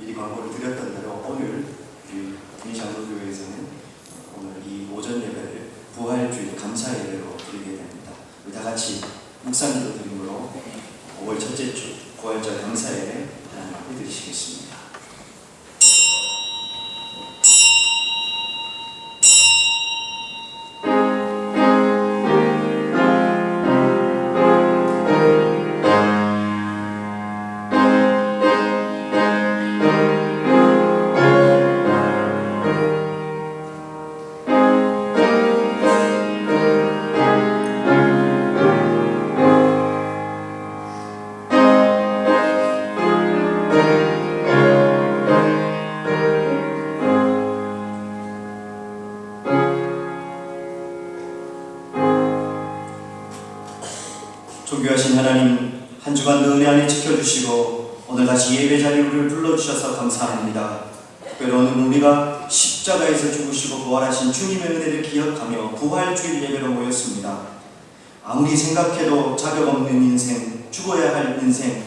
미리 광고를 드렸던 대로 오늘 동의장로교회에서는 오늘 이 오전 예배를 부활주일 감사 예배로 드리게 됩니다. 우리 다 같이 묵상기도 드림으로 5월 첫째 주 부활절 감사 예배 하나님 앞에 드리시겠습니다. 존귀하신 하나님, 한 주간도 은혜 안에 지켜주시고 오늘 다시 예배 자리에 우리를 불러주셔서 감사합니다. 특별히 오늘 우리가 십자가에서 죽으시고 부활하신 주님의 은혜를 기억하며 부활주일 예배로 모였습니다. 아무리 생각해도 자격 없는 인생, 죽어야 할 인생,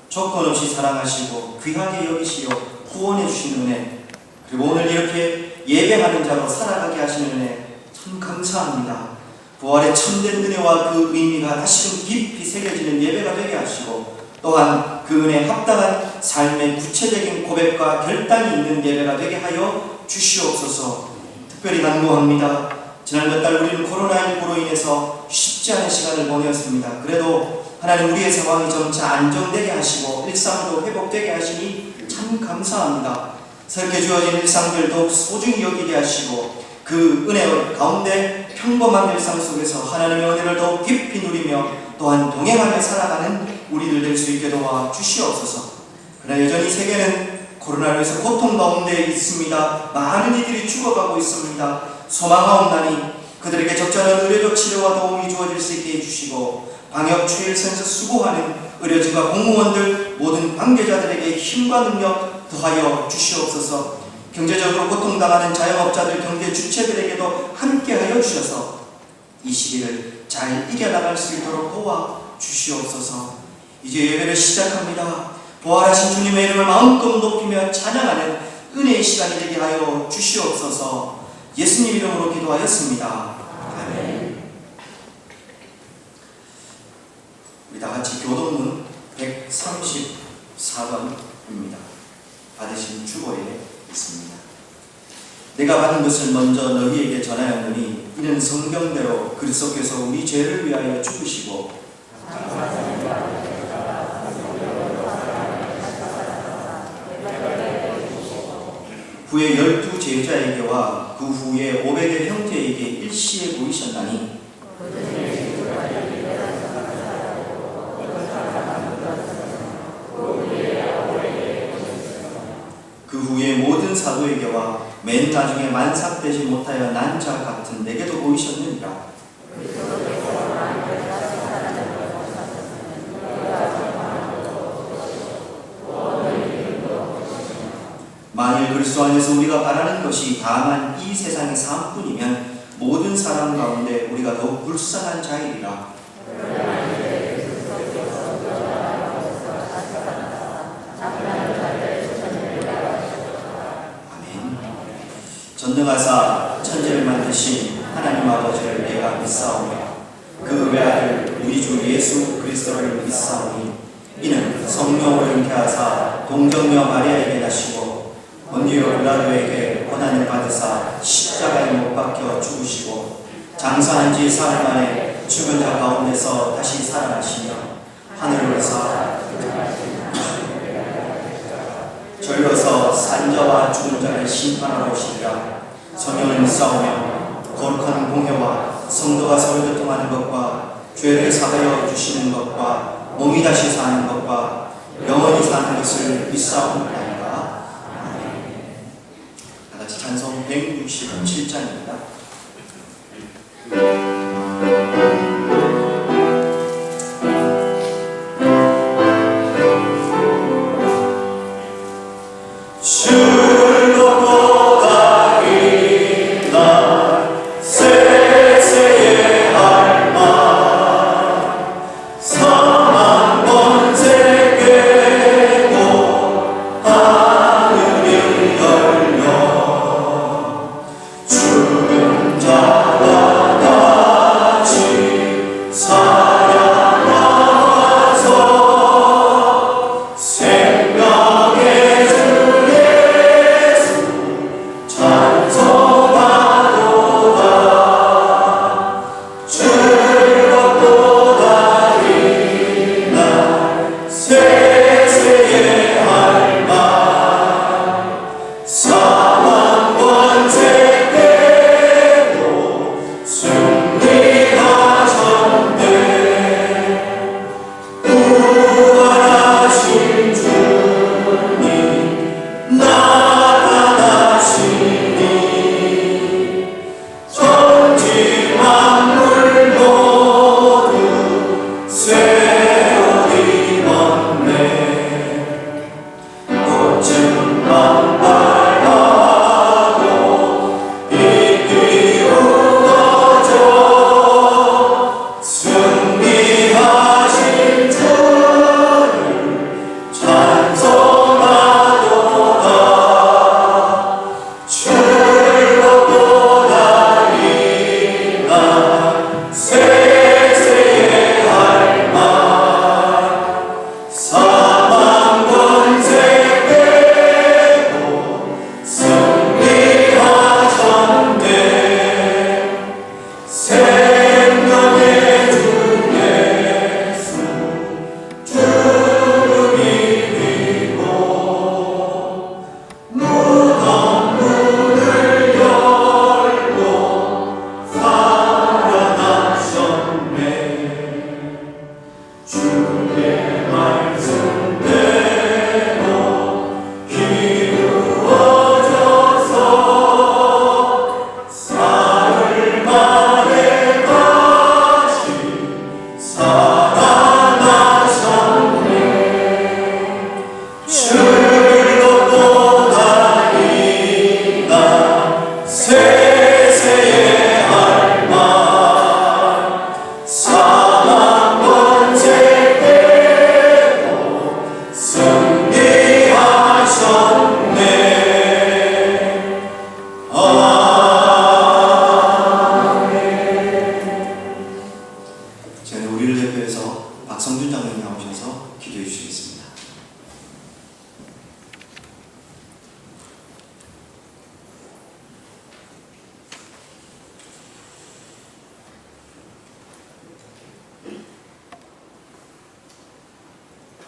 조건 없이 사랑하시고 귀하게 여기시어 구원해 주신 은혜, 그리고 오늘 이렇게 예배하는 자로 살아가게 하시는 은혜 참 감사합니다. 부활의 참된 은혜와 그 의미가 다시금 깊이 새겨지는 예배가 되게 하시고 또한 그 은혜에 합당한 삶의 구체적인 고백과 결단이 있는 예배가 되게 하여 주시옵소서. 특별히 간구합니다. 지난 몇 달 우리는 코로나19로 인해서 쉽지 않은 시간을 보내었습니다. 그래도 하나님 우리의 상황이 점차 안정되게 하시고 일상도 회복되게 하시니 참 감사합니다. 새롭게 주어진 일상들 더욱 소중히 여기게 하시고 그 은혜 가운데 평범한 일상 속에서 하나님의 은혜를 더욱 깊이 누리며 또한 동행하며 살아가는 우리들 될 수 있게 도와 주시옵소서. 그러나 여전히 세계는 코로나로 인해서 고통 가운데 있습니다. 많은 이들이 죽어가고 있습니다. 소망하옵나니 그들에게 적절한 의료적 치료와 도움이 주어질 수 있게 해주시고 방역 최일선에서 수고하는 의료진과 공무원들 모든 관계자들에게 힘과 능력 더하여 주시옵소서. 경제적으로 고통당하는 자영업자들, 경제 주체들에게도 함께하여 주셔서 이 시기를 잘 이겨나갈 수 있도록 도와 주시옵소서. 이제 예배를 시작합니다. 부활하신 주님의 이름을 마음껏 높이며 찬양하는 은혜의 시간이 되게 하여 주시옵소서. 예수님 이름으로 기도하였습니다. 아멘. 우리 다 같이 교동문 134번입니다. 받으신 주보에 있습니다. 내가 받은 것을 먼저 너희에게 전하였느니 이는 성경대로 그리스도께서 우리 죄를 위하여 죽으시고 후에 12 제자에게와 그 후에 500의 형제에게 일시에 보이셨나니 그 후에 모든 사도에게와 맨 나중에 만삭되지 못하여 난 자 같은 내게도 보이셨느니라. 만일 그리스도 안에서 우리가 바라는 것이 다만 이 세상의 삶뿐이면 모든 사람 가운데 우리가 더욱 불쌍한 자이리라. 전능하사 천지를 만드신 하나님 아버지를 내가 믿사오며 그 외아들 우리 주 예수 그리스도를 믿사오니 이는 성령으로 잉태하사 동정녀 마리아에게 나시고 본디오 빌라도에게 고난을 받으사 십자가에 못 박혀 죽으시고 장사한 지 사흘 만에 죽은 자 가운데서 다시 살아나시며 하늘을 사 절로서 산자와 죽은 자를 심판하러 오시리라. 성령을 믿사오며 거룩한 공회와 성도가 서로 교통하는 것과 죄를 사하여 주시는 것과 몸이 다시 사는 것과 영원히 사는 것을 믿사옵나이다. 다같이 찬송 167장입니다. 사망 번제 깨고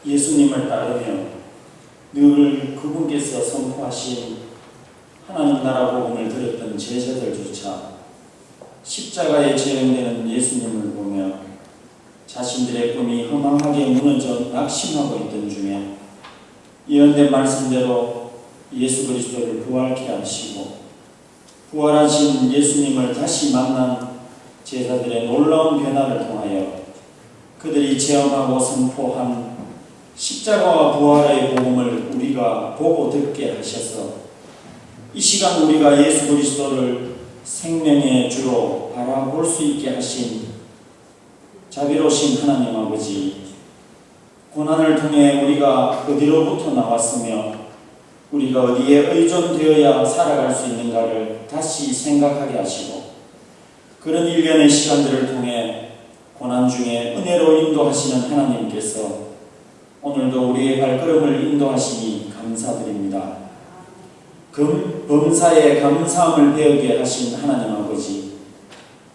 예수님을 따르며 늘 그분께서 선포하신 하나님 나라 복음을 들었던 제자들조차 십자가에 재현되는 예수님을 보며 자신들의 꿈이 허망하게 무너져 낙심하고 있던 중에 예언된 말씀대로 예수 그리스도를 부활케 하시고 부활하신 예수님을 다시 만난 제자들의 놀라운 변화를 통하여 그들이 체험하고 선포한 십자가와 부활의 복음을 우리가 보고 듣게 하셔서 이 시간 우리가 예수 그리스도를 생명의 주로 바라볼 수 있게 하신 자비로우신 하나님 아버지, 고난을 통해 우리가 어디로부터 나왔으며 우리가 어디에 의존되어야 살아갈 수 있는가를 다시 생각하게 하시고 그런 일련의 시간들을 통해 고난 중에 은혜로 인도하시는 하나님께서 오늘도 우리의 발걸음을 인도하시니 감사드립니다. 범사에 감사함을 배우게 하신 하나님 아버지,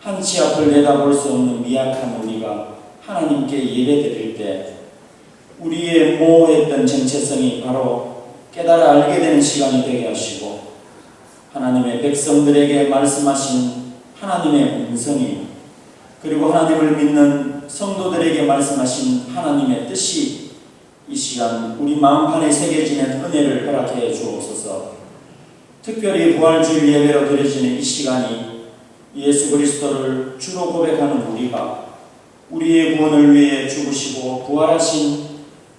한치 앞을 내다볼 수 없는 미약한 우리가 하나님께 예배드릴 때 우리의 모호했던 정체성이 바로 깨달아 알게 되는 시간이 되게 하시고 하나님의 백성들에게 말씀하신 하나님의 음성이 그리고 하나님을 믿는 성도들에게 말씀하신 하나님의 뜻이 이 시간 우리 마음판에 새겨지는 은혜를 허락해 주옵소서. 특별히 부활주일 예배로 드려지는 이 시간이 예수 그리스도를 주로 고백하는 우리가 우리의 구원을 위해 죽으시고 부활하신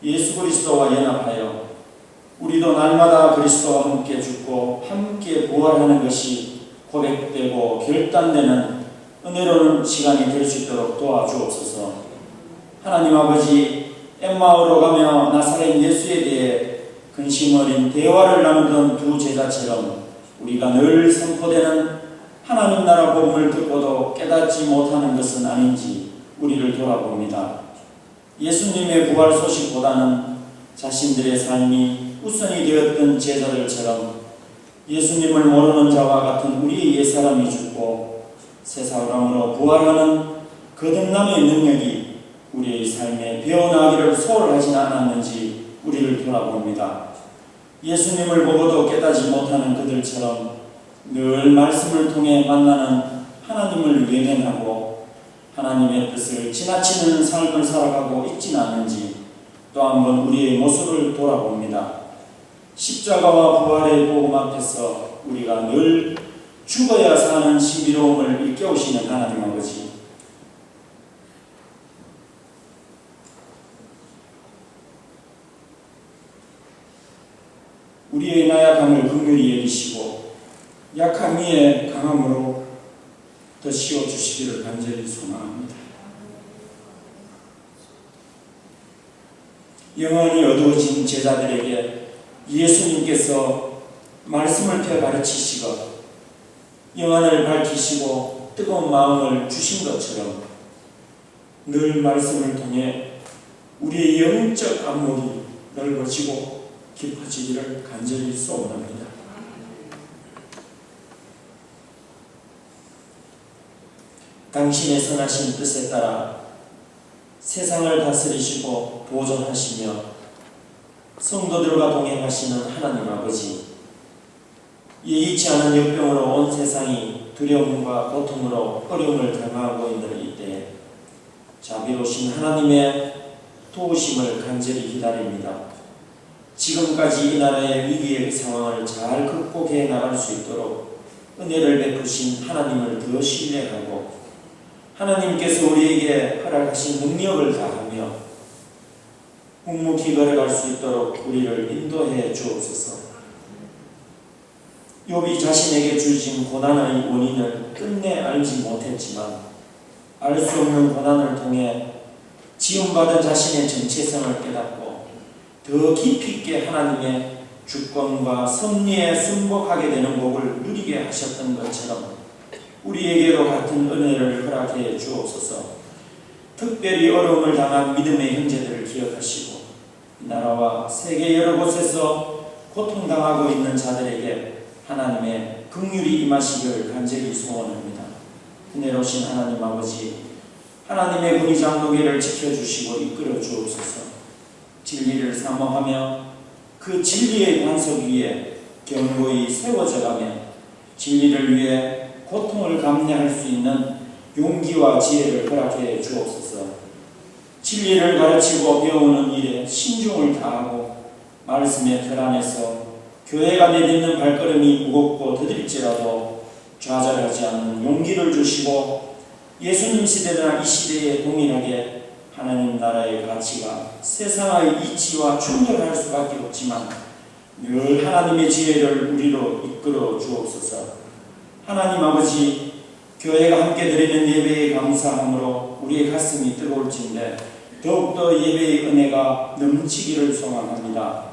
예수 그리스도와 연합하여 우리도 날마다 그리스도와 함께 죽고 함께 부활하는 것이 고백되고 결단되는 은혜로운 시간이 될 수 있도록 도와주옵소서. 하나님 아버지, 엠마오로 가며 나사렛 예수에 대해 근심 어린 대화를 나누던 두 제자처럼 우리가 늘 선포되는 하나님 나라 복음을 듣고도 깨닫지 못하는 것은 아닌지 우리를 돌아봅니다. 예수님의 부활 소식보다는 자신들의 삶이 우선이 되었던 제자들처럼 예수님을 모르는 자와 같은 우리의 옛사람이 죽고 새 사람으로 부활하는 거듭남의 능력이 우리의 삶에 배어나기를 소홀하지 않았는지 우리를 돌아봅니다. 예수님을 보고도 깨닫지 못하는 그들처럼 늘 말씀을 통해 만나는 하나님을 외면하고 하나님의 뜻을 지나치는 삶을 살아가고 있지는 않은지 또 한 번 우리의 모습을 돌아봅니다. 십자가와 부활의 복음 앞에서 우리가 늘 죽어야 사는 신비로움을 일깨우시는 하나님 아버지, 우리의 나약함을 긍휼히 여기시고 약함 위에 강함으로 더 씌워주시기를 간절히 소망합니다. 영원히 어두워진 제자들에게 예수님께서 말씀을 펴 가르치시고 영안을 밝히시고 뜨거운 마음을 주신 것처럼 늘 말씀을 통해 우리의 영적 안목이 넓어지고 깊어지기를 간절히 소원합니다. 당신의 선하신 뜻에 따라 세상을 다스리시고 보존하시며 성도들과 동행하시는 하나님 아버지, 예기치 않은 역병으로 온 세상이 두려움과 고통으로 어려움을 당하고 있는 이때에 자비로우신 하나님의 도우심을 간절히 기다립니다. 지금까지 이 나라의 위기의 상황을 잘 극복해 나갈 수 있도록 은혜를 베푸신 하나님을 더 신뢰하고 하나님께서 우리에게 허락하신 능력을 다하며 묵묵히 걸어갈 수 있도록 우리를 인도해 주옵소서. 욥이 자신에게 주신 고난의 원인을 끝내 알지 못했지만 알 수 없는 고난을 통해 지음받은 자신의 정체성을 깨닫고 더 깊이 있게 하나님의 주권과 섭리에 순복하게 되는 복을 누리게 하셨던 것처럼 우리에게도 같은 은혜를 허락해 주옵소서. 특별히 어려움을 당한 믿음의 형제들을 기억하시고 나라와 세계 여러 곳에서 고통당하고 있는 자들에게 하나님의 긍휼이 임하시기를 간절히 소원합니다. 은혜로우신 하나님 아버지, 하나님의 군의 장로교를 지켜주시고 이끌어 주옵소서. 진리를 사모하며 그 진리의 반석 위에 견고히 세워져가며 진리를 위해 고통을 감내할 수 있는 용기와 지혜를 허락해 주옵소서. 진리를 가르치고 배우는 일에 신중을 다하고 말씀의 틀 안에서 교회가 내딛는 발걸음이 무겁고 더딜지라도 좌절하지 않는 용기를 주시고 예수님 시대나 이 시대에 동일하게 하나님 나라의 가치가 세상의 이치와 충돌할 수밖에 없지만 늘 하나님의 지혜를 우리로 이끌어 주옵소서. 하나님 아버지, 교회가 함께 드리는 예배에 감사함으로 우리의 가슴이 뜨거울진데 더욱더 예배의 은혜가 넘치기를 소망합니다.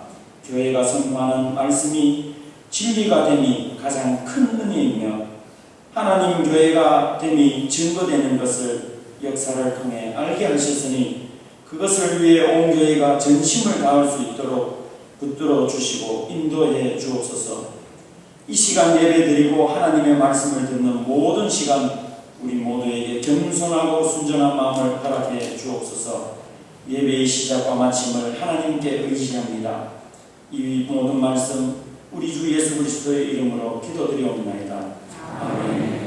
교회가 선포하는 말씀이 진리가 됨이 가장 큰 은혜이며 하나님 교회가 됨이 증거되는 것을 역사를 통해 알게 하셨으니 그것을 위해 온 교회가 전심을 다할 수 있도록 붙들어 주시고 인도해 주옵소서. 이 시간 예배드리고 하나님의 말씀을 듣는 모든 시간 우리 모두에게 겸손하고 순전한 마음을 허락해 주옵소서. 예배의 시작과 마침을 하나님께 의지합니다. 이 모든 말씀 우리 주 예수 그리스도의 이름으로 기도드리옵나이다. 아멘.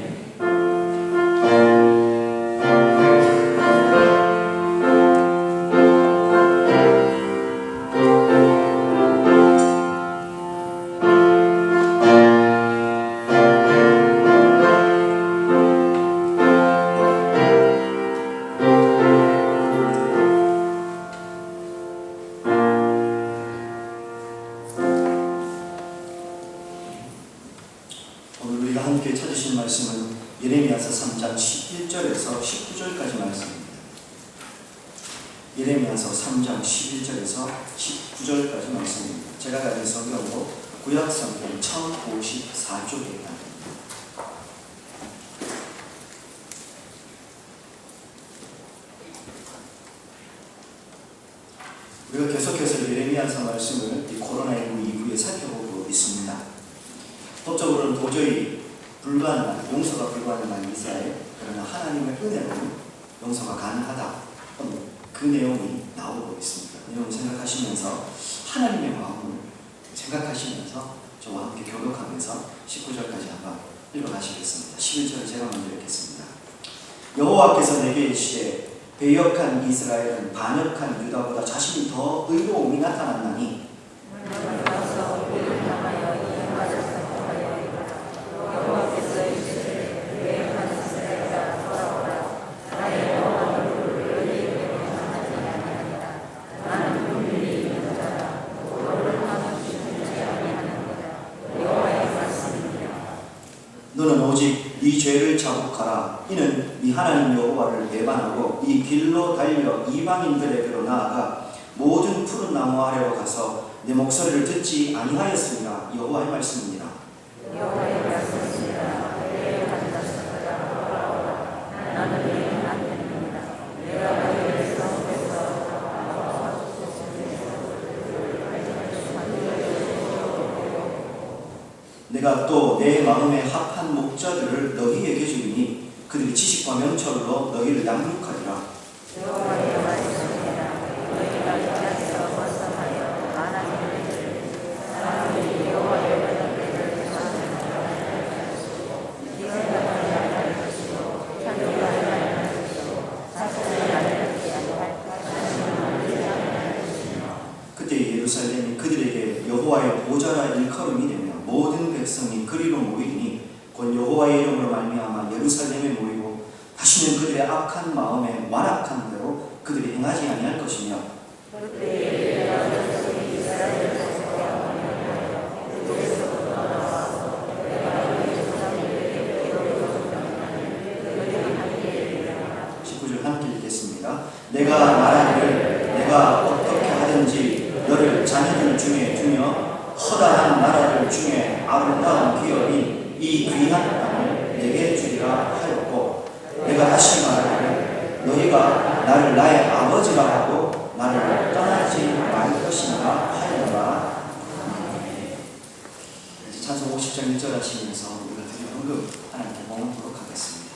오늘 우리가 함께 찾으신 말씀은 예레미야서 3장 11절에서 19절까지 말씀입니다. 예레미야서 3장 11절에서 19절까지 말씀입니다. 제가 가진 성경으로 구약 성경 1054쪽입니다. 우리가 계속해서 예레미야서 말씀을 이 코로나19 이후에 살펴보고 있습니다. 법적으로는 도저히 불가능한, 용서가 불가능한 이스라엘, 그러나 하나님의 은혜로는 용서가 가능하다. 그 내용이 나오고 있습니다. 내용을 생각하시면서 하나님의 마음을 생각하시면서 저와 함께 교독하면서 19절까지 한번 읽어가시겠습니다. 11절 제가 먼저 읽겠습니다. 여호와께서 내게 이르시되 배역한 이스라엘은 반역한 유다보다 자신이 더 의로움이 나타났나니 너는 오직 네 죄를 자복하라. 이는 네 하나님 여호와를 배반하고 네 길로 달려 이방인들에게로 나아가 모든 푸른 나무 아래로 가서 내 목소리를 듣지 아니하였습니다. 여호와의 말씀입니다. 여호와의 말씀입니다. 나는 내 하나님입니다. 내가 너희를 성읍에서 내가 또 내 마음에 합한 목자들을 너희에게 주리니 그들이 지식과 명철로 너희를 양육하리라. 여호와의 말씀입니다. 너희가 이 땅에서 벗어나여 하나님을 사람들이 여호와의 명령을 전하시고 네 생각을 알할 것이요 창조를 알할 것이요 자신을 알지 아니할 것이며 그때 예루살렘이 그들에게 여호와의 보좌라 일컬음이 되며 모든 백성이 그리로 모이니 곧 여호와의 이름으로 말미암아 예루살렘에 모이고 다시는 그들의 악한 마음에 완악한 대로 그들이 행하지 아니할 것이며 그때 내가 백성이 이스라엘을 찾아오며 그들에서부터 나와서 내가 그의 조상들에게 배우려 그들이 함께 일어나 19절 함께 읽겠습니다. 내가 말하기를 내가 어떻게 하든지 너를 자녀들 중에 두며 허다한 나라들 중에 아름다운 기업인 이 귀한 땅을 내게 주리라 하였고 내가 다시 말하기를 너희가 나를 나의 아버지라 하고 나를 떠나지 말 것인가 하였노라. 이제 찬송 50장 1절 하시면서 우리가 드린 헌금 하나님께 봉헌하도록 하겠습니다.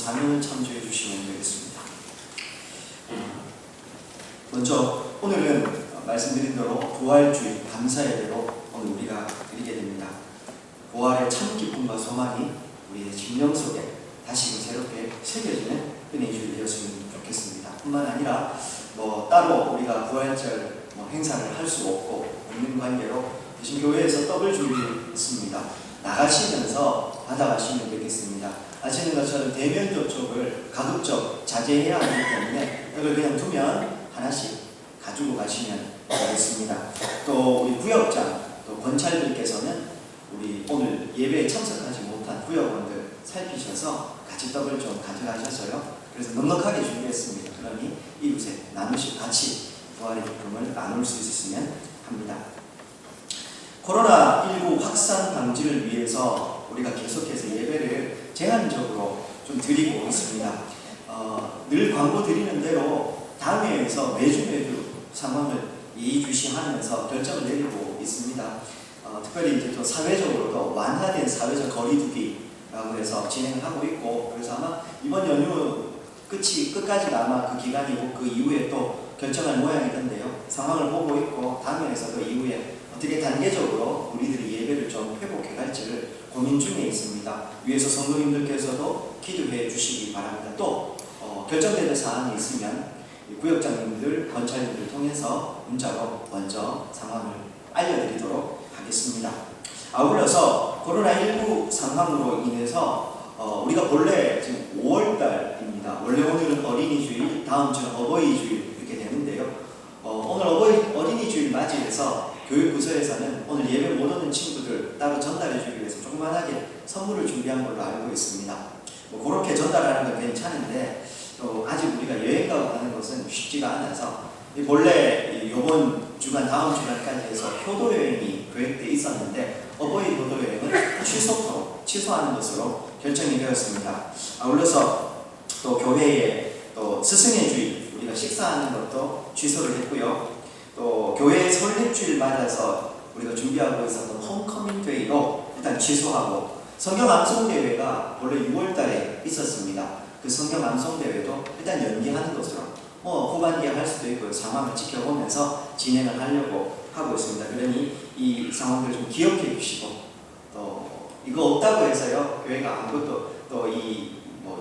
사명을 참조해 주시면 되겠습니다. 먼저 오늘은 말씀드린 대로 부활주일 감사예배로 오늘 우리가 드리게 됩니다. 부활의 참 기쁨과 소망이 우리의 심령 속에 다시금 새롭게 새겨지는 은혜의 주일 되었으면 좋겠습니다. 뿐만 아니라 따로 우리가 부활절 행사를 할 수 없는 관계로 대신 교회에서 떡을 준비했습니다. 나가시면서 받아가시면 되겠습니다. 아시는 것처럼 대면 접촉을 가급적 자제해야 하기 때문에 떡을 그냥 두면 하나씩 가지고 가시면 되겠습니다. 또 우리 구역장, 또 권찰들께서는 우리 오늘 예배에 참석하지 못한 구역원들 살피셔서 같이 떡을 좀 가져가셔서요. 그래서 넉넉하게 준비했습니다. 그러니 이웃에 나누시고 같이 부활의 기쁨을 나눌 수 있으면 합니다. 코로나19 확산 방지를 위해서 우리가 계속해서 예배를 제한적으로 좀 드리고 있습니다. 늘 광고 드리는 대로 당회에서 매주 상황을 예의주시하면서 결정을 내리고 있습니다. 특별히 이제 또 사회적으로도 완화된 사회적 거리두기라고 해서 진행을 하고 있고, 그래서 아마 이번 연휴 끝까지가 아마 그 기간이고 그 이후에 또 결정할 모양이던데요. 상황을 보고 있고 당회에서도 이후에 어떻게 단계적으로 우리들이 예배를 좀 회복해 갈지를 고민 중에 있습니다. 위에서 성도님들께서도 기도해 주시기 바랍니다. 또 결정되는 사안이 있으면 구역장님들, 권찰님들 통해서 문자로 먼저 상황을 알려드리도록 하겠습니다. 아울러서 코로나19 상황으로 인해서 우리가 본래 지금 5월달입니다. 원래 오늘은 어린이주일, 다음 주는 어버이주일 이렇게 되는데요. 오늘 어린이주일 맞이해서 교육부서에서는 오늘 예배 못 오는 친구들 따로 전달해 주기 위해서 조그만하게 선물을 준비한 걸로 알고 있습니다. 그렇게 전달하는 건 괜찮은데 또 아직 우리가 여행 가고 가는 것은 쉽지가 않아서 본래 이번 주간 다음 주간까지 해서 효도 여행이 계획돼 있었는데 어버이 효도 여행은 취소하는 것으로 결정이 되었습니다. 아울러서 또 교회에 또 스승의 주일 우리가 식사하는 것도 취소를 했고요. 또 교회 설립주일 맞아서 우리가 준비하고 있었던 홈커밍 데이로 일단 취소하고, 성경 암송 대회가 원래 6월 달에 있었습니다. 그 성경 암송 대회도 일단 연기하는 것으로 후반기에 할 수도 있고요. 상황을 지켜보면서 진행을 하려고 하고 있습니다. 그러니 이 상황들 좀 기억해 주시고, 또 이거 없다고 해서요 교회가 아무것도 또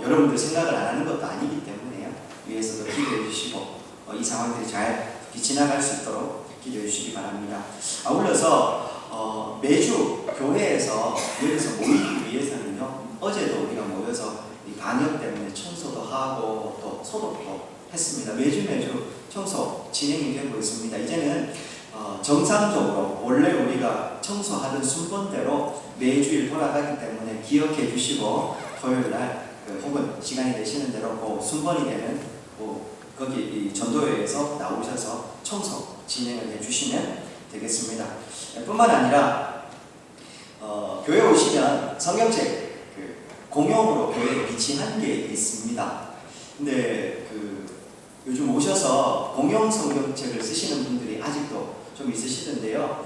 여러분들 생각을 안 하는 것도 아니기 때문에요. 위에서도 기도해 주시고 이 상황들이 잘 지나갈 수 있도록 기도해 주시기 바랍니다. 아울러서 매주 교회에서 여기서 모이기 위해서는요, 어제도 우리가 모여서 이 방역 때문에 청소도 하고 또 소독도 했습니다. 매주 청소 진행이 되고 있습니다. 이제는 정상적으로 원래 우리가 청소하던 순번대로 매주일 돌아가기 때문에 기억해 주시고 토요일날 혹은 시간이 되시는 대로 순번이 되는 거기 이 전도회에서 나오셔서 청소 진행을 해주시면 되겠습니다. 뿐만 아니라 교회 오시면 성경책 공용으로 교회에 비치한 게 있습니다. 근데 요즘 오셔서 공용 성경책을 쓰시는 분들이 아직도 좀 있으시던데요.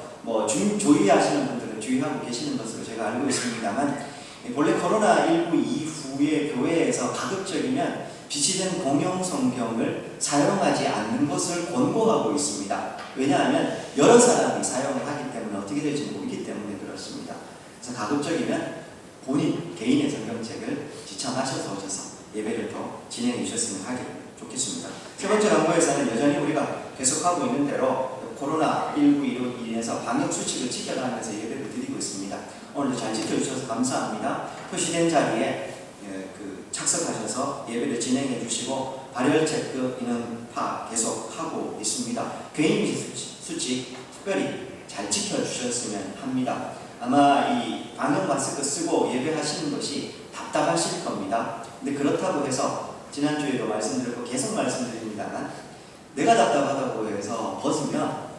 주의하시는 분들은 주의하고 계시는 것으로 제가 알고 있습니다만, 본래 코로나19 이후에 교회에서 가급적이면 비치된 공용 성경을 사용하지 않는 것을 권고하고 있습니다. 왜냐하면 여러 사람이 사용을 하기 때문에 어떻게 될지 모르기 때문에 그렇습니다. 그래서 가급적이면 본인 개인의 성경책을 지참하셔서 오셔서 예배를 더 진행해 주셨으면 좋겠습니다. 세 번째 강구에서는 여전히 우리가 계속하고 있는 대로 코로나19로 인해서 방역 수칙을 지켜가면서 예배를 드리고 있습니다. 오늘도 잘 지켜주셔서 감사합니다. 표시된 자리에 착석하셔서 예배를 진행해 주시고 발열 체크 인원 파악 계속하고 있습니다. 개인 수칙 특별히 잘 지켜주셨으면 합니다. 아마 이 방역 마스크 쓰고 예배하시는 것이 답답하실 겁니다. 근데 그렇다고 해서 지난주에도 말씀드렸고 계속 말씀드립니다만, 내가 답답하다고 해서 벗으면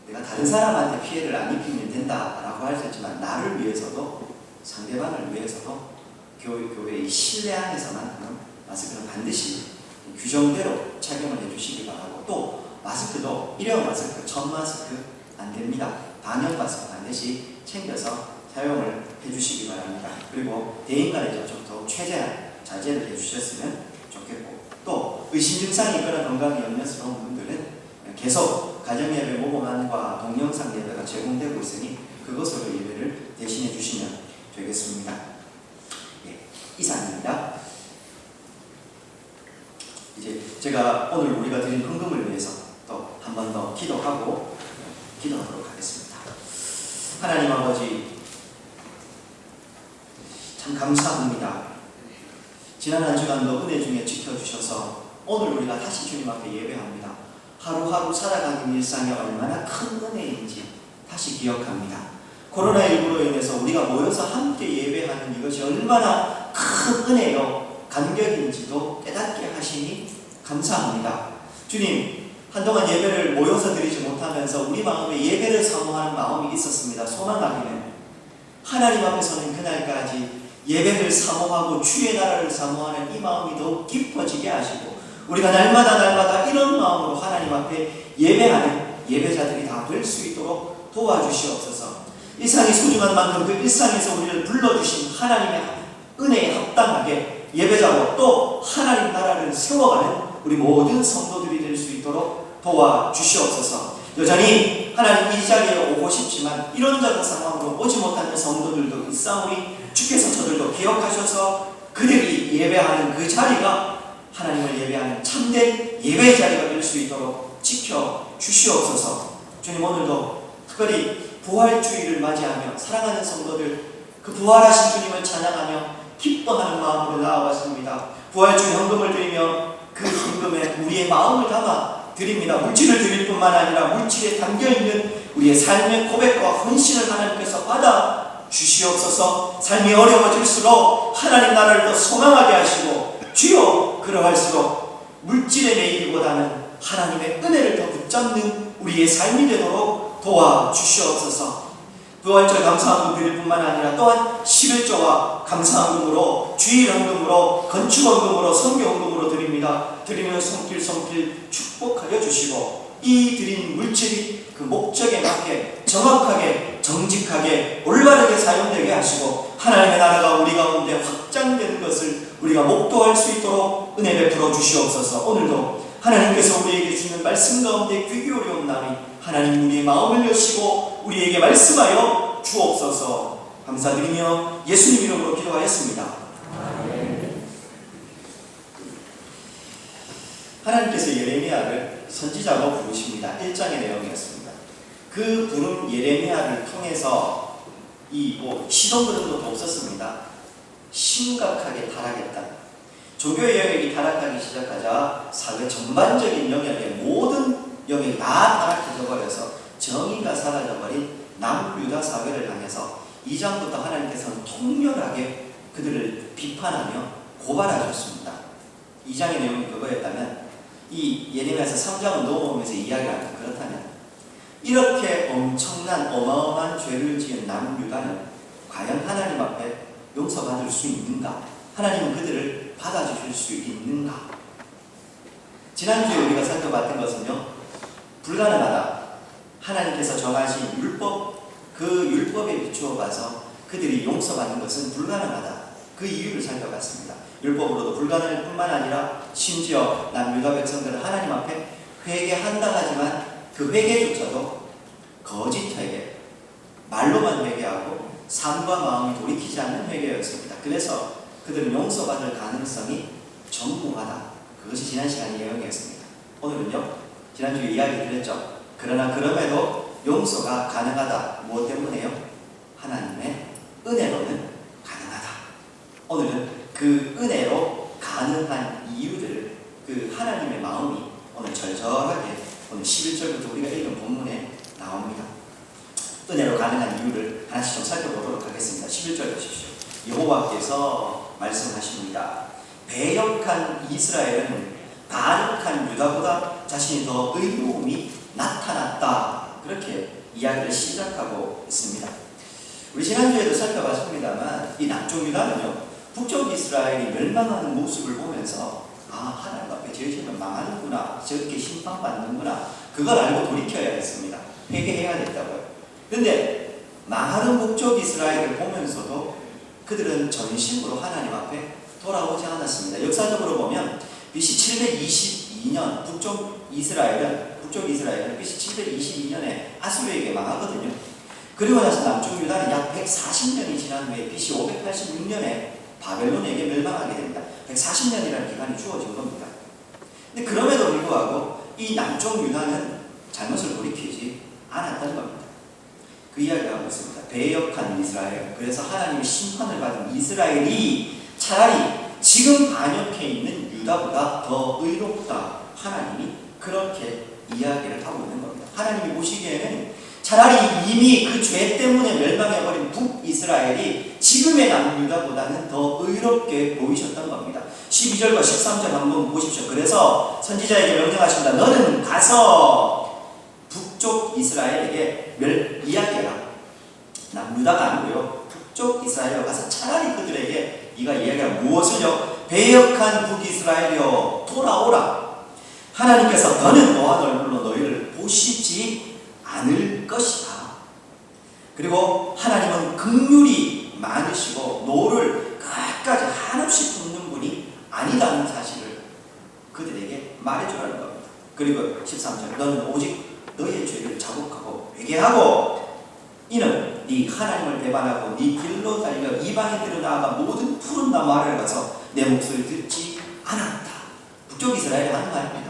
내가 다른 사람한테 피해를 안 입히면 된다라고 할 수 있지만, 나를 위해서도 상대방을 위해서도 교회의 실내 안에서만 마스크는 반드시 규정대로 착용을 해주시기 바라고, 또 마스크도 일회용 마스크, 전 마스크 안 됩니다. 방역 마스크 반드시 챙겨서 사용을 해주시기 바랍니다. 그리고 대인 간의 접촉도 최대한 자제를 해주셨으면 좋겠고, 또 의심 증상이 있거나 건강이 염려스러운 분들은 계속 가정예배 모범안과 동영상 예배가 제공되고 있으니 그것으로 예배를 대신해 주시면 되겠습니다. 예, 이상입니다. 이제 제가 오늘 우리가 드린 헌금을 위해서 또 한 번 더 기도하고 기도하도록 하겠습니다. 하나님 아버지, 참 감사합니다. 지난 한 주간도 은혜 중에 지켜주셔서 오늘 우리가 다시 주님 앞에 예배합니다. 하루하루 살아가는 일상이 얼마나 큰 은혜인지 다시 기억합니다. 코로나19로 인해서 우리가 모여서 함께 예배하는 이것이 얼마나 큰 은혜요 감격인지도 깨닫게 하시니 감사합니다. 주님, 한동안 예배를 모여서 드리지 못하면서 우리 마음에 예배를 사모하는 마음이 있었습니다. 소망하기는 하나님 앞에서는 그날까지 예배를 사모하고 주의 나라를 사모하는 이 마음이 더욱 깊어지게 하시고, 우리가 날마다 이런 마음으로 하나님 앞에 예배하는 예배자들이 다 될 수 있도록 도와주시옵소서. 일상이 소중한 만큼 그 일상에서 우리를 불러주신 하나님의 은혜에 합당하게 예배자로 또 하나님 나라를 세워가는 우리 모든 성도들이 될 수 있도록 도와주시옵소서. 여전히 하나님 이 자리에 오고 싶지만 이런저런 상황으로 오지 못하는 성도들도 있사오니 주께서 저들도 기억하셔서 그들이 예배하는 그 자리가 하나님을 예배하는 참된 예배 자리가 될 수 있도록 지켜주시옵소서. 주님, 오늘도 특별히 부활주의를 맞이하며 사랑하는 성도들 그 부활하신 주님을 찬양하며 기뻐하는 마음으로 나아왔습니다. 부활주의 헌금을 드리며 그 헌금에 우리의 마음을 담아 드립니다. 물질을 드릴 뿐만 아니라 물질에 담겨있는 우리의 삶의 고백과 헌신을 하나님께서 받아 주시옵소서. 삶이 어려워질수록 하나님 나라를 더 소망하게 하시고, 주여 그러할수록 물질의 매이기보다는 하나님의 은혜를 더 붙잡는 우리의 삶이 되도록 도와주시옵소서. 부활절 감사헌금 드릴 뿐만 아니라 또한 11조와 감사헌금으로, 주일헌금으로, 건축헌금으로, 선교헌금으로 드립니다. 드리면 손길 축복하여 주시고, 이 드린 물질이 그 목적에 맞게 정확하게 정직하게 올바르게 사용되게 하시고 하나님의 나라가 우리 가운데 확장되는 것을 우리가 목도할 수 있도록 은혜 베풀어 주시옵소서. 오늘도 하나님께서 우리에게 주는 말씀 가운데 귀 기울여온나니 하나님 우리의 마음을 여시고 우리에게 말씀하여 주옵소서. 감사드리며 예수님 이름으로 기도하였습니다. 하나님께서 예레미야를 선지자로 부르십니다. 1장의 내용이었습니다. 그 부름 예레미야를 통해서 시동 그런 것도 없었습니다. 심각하게 타락했다. 종교의 영역이 타락하기 시작하자 사회 전반적인 영역의 모든 영역이 다 타락해져 버려서 정의가 사라져버린 남유다 사회를 향해서 2장부터 하나님께서는 통렬하게 그들을 비판하며 고발하셨습니다. 2장의 내용이 그거였다면 이 예레미야서 3장을 넘어오면서 이야기를 하면, 그렇다면 이렇게 엄청난 어마어마한 죄를 지은 남유다는 과연 하나님 앞에 용서받을 수 있는가? 하나님은 그들을 받아주실 수 있는가? 지난주에 우리가 살펴봤던 것은요, 불가능하다. 하나님께서 정하신 율법, 그 율법에 비추어 봐서 그들이 용서받는 것은 불가능하다. 그 이유를 살펴봤습니다. 율법으로도 불가능할 뿐만 아니라 심지어 남유다 백성들은 하나님 앞에 회개한다 하지만 그 회개조차도 거짓 회개, 말로만 회개하고 삶과 마음이 돌이키지 않는 회개였습니다. 그래서 그들은 용서받을 가능성이 전무하다. 그것이 지난 시간의 내용이었습니다. 오늘은요, 지난주에 이야기 드렸죠. 그러나 그럼에도 용서가 가능하다. 무엇 때문에요? 하나님의 은혜로는 가능하다. 오늘은 그 은혜로 가능한 이유들을, 그 하나님의 마음이 오늘 절절하게 오늘 11절부터 우리가 읽은 본문에 나옵니다. 은혜로 가능한 이유를 하나씩 좀 살펴보도록 하겠습니다. 11절 보십시오. 여호와께서 말씀하십니다. 배역한 이스라엘은 반역한 유다보다 자신이 더 의로움이 나타났다. 그렇게 이야기를 시작하고 있습니다. 우리 지난주에도 살펴봤습니다만 이 남쪽 유다는요, 북쪽 이스라엘이 멸망하는 모습을 보면서 하나님 앞에 죄지으면 망하는구나, 저렇게 심판받는구나, 그걸 알고 돌이켜야 했습니다. 회개해야 됐다고요. 그런데 망하는 북쪽 이스라엘을 보면서도 그들은 전심으로 하나님 앞에 돌아오지 않았습니다. 역사적으로 보면 BC 722년 북쪽 이스라엘은 BC 722년에 아수르에게 망하거든요. 그리고 나서 남쪽 유다는 약 140년이 지난 후에 BC 586년에 바벨론에게 멸망하게 됩니다. 140년이라는 기간이 주어진 겁니다. 근데 그럼에도 불구하고 이 남쪽 유다는 잘못을 돌이키지 않았던 겁니다. 그 이야기를 하고 있습니다. 배역한 이스라엘. 그래서 하나님의 심판을 받은 이스라엘이 차라리 지금 반역해 있는 유다보다 더 의롭다. 하나님이 그렇게 이야기를 하고 있는 겁니다. 하나님이 보시기에는 차라리 이미 그 죄 때문에 멸망해버린 북이스라엘이 지금의 남유다보다는 더 의롭게 보이셨던 겁니다. 12절과 13절 한번 보십시오. 그래서 선지자에게 명령하십니다. 너는 가서 북쪽 이스라엘에게 이야기해라. 남유다가 아니고요. 북쪽 이스라엘에 가서 차라리 그들에게 네가 이야기해라. 무엇을요? 배역한 북이스라엘이여 돌아오라. 하나님께서 더는 노한 얼굴로 너희를 보시지 않을 것이다. 그리고 하나님은 긍휼이 많으시고 노를 끝까지 한없이 품는 분이 아니다는 사실을 그들에게 말해주라는 겁니다. 그리고 13절 너는 오직 너의 죄를 자복하고 회개하고 이는 네 하나님을 배반하고 네 길로 달려 이방인들로 나아가 모든 푸른 나무 아래를 가서 내 목소리를 듣지 않았다. 북쪽 이스라엘이 하는 말입니다.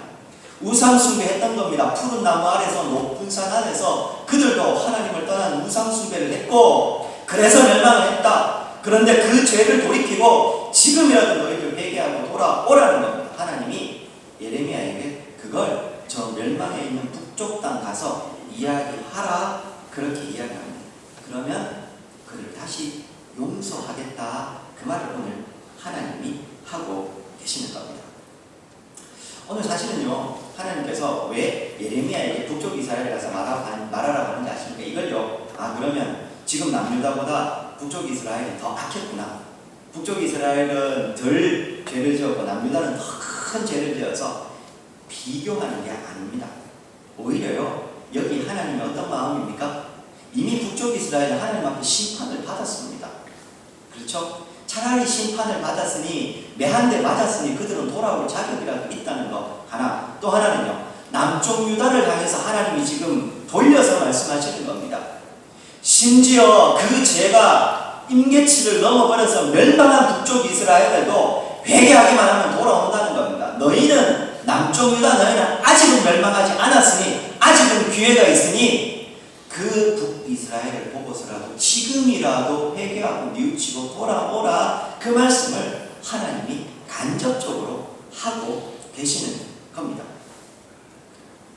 우상숭배했던 겁니다. 푸른 나무 아래서 높은 산 안에서 그들도 하나님을 떠난 우상숭배를 했고 그래서 멸망을 했다. 그런데 그 죄를 돌이키고 지금이라도 너희들 회개하고 돌아오라는 겁니다. 하나님이 예레미야에게 그걸 저 멸망에 있는 북쪽 땅 가서 이야기하라 그렇게 이야기합니다. 그러면 그를 다시 용서하겠다. 그 말을 오늘 하나님이 하고 계시는 겁니다. 오늘 사실은요, 하나님께서 왜 예레미야에게 북쪽 이스라엘에 가서 말하라고 하는지 아십니까? 이걸요, 그러면 지금 남유다보다 북쪽 이스라엘이 더 악했구나. 북쪽 이스라엘은 덜 죄를 지었고 남유다는 더 큰 죄를 지어서 비교하는 게 아닙니다. 오히려요, 여기 하나님이 어떤 마음입니까? 이미 북쪽 이스라엘은 하나님 앞에 심판을 받았습니다. 그렇죠? 차라리 심판을 받았으니 매 한 대 맞았으니 그들은 돌아올 자격이라도 있다는 거 하나. 또 하나는요, 남쪽 유다를 향해서 하나님이 지금 돌려서 말씀하시는 겁니다. 심지어 그 죄가 임계치를 넘어버려서 멸망한 북쪽 이스라엘에도 회개하기만 하면 돌아온다는 겁니다. 너희는 남쪽 유다 너희는 아직은 멸망하지 않았으니 아직은 기회가 있으니 그 북이스라엘을 보고서라도 지금이라도 회개하고 뉘우치고 돌아오라. 그 말씀을 하나님이 간접적으로 하고 계시는 겁니다.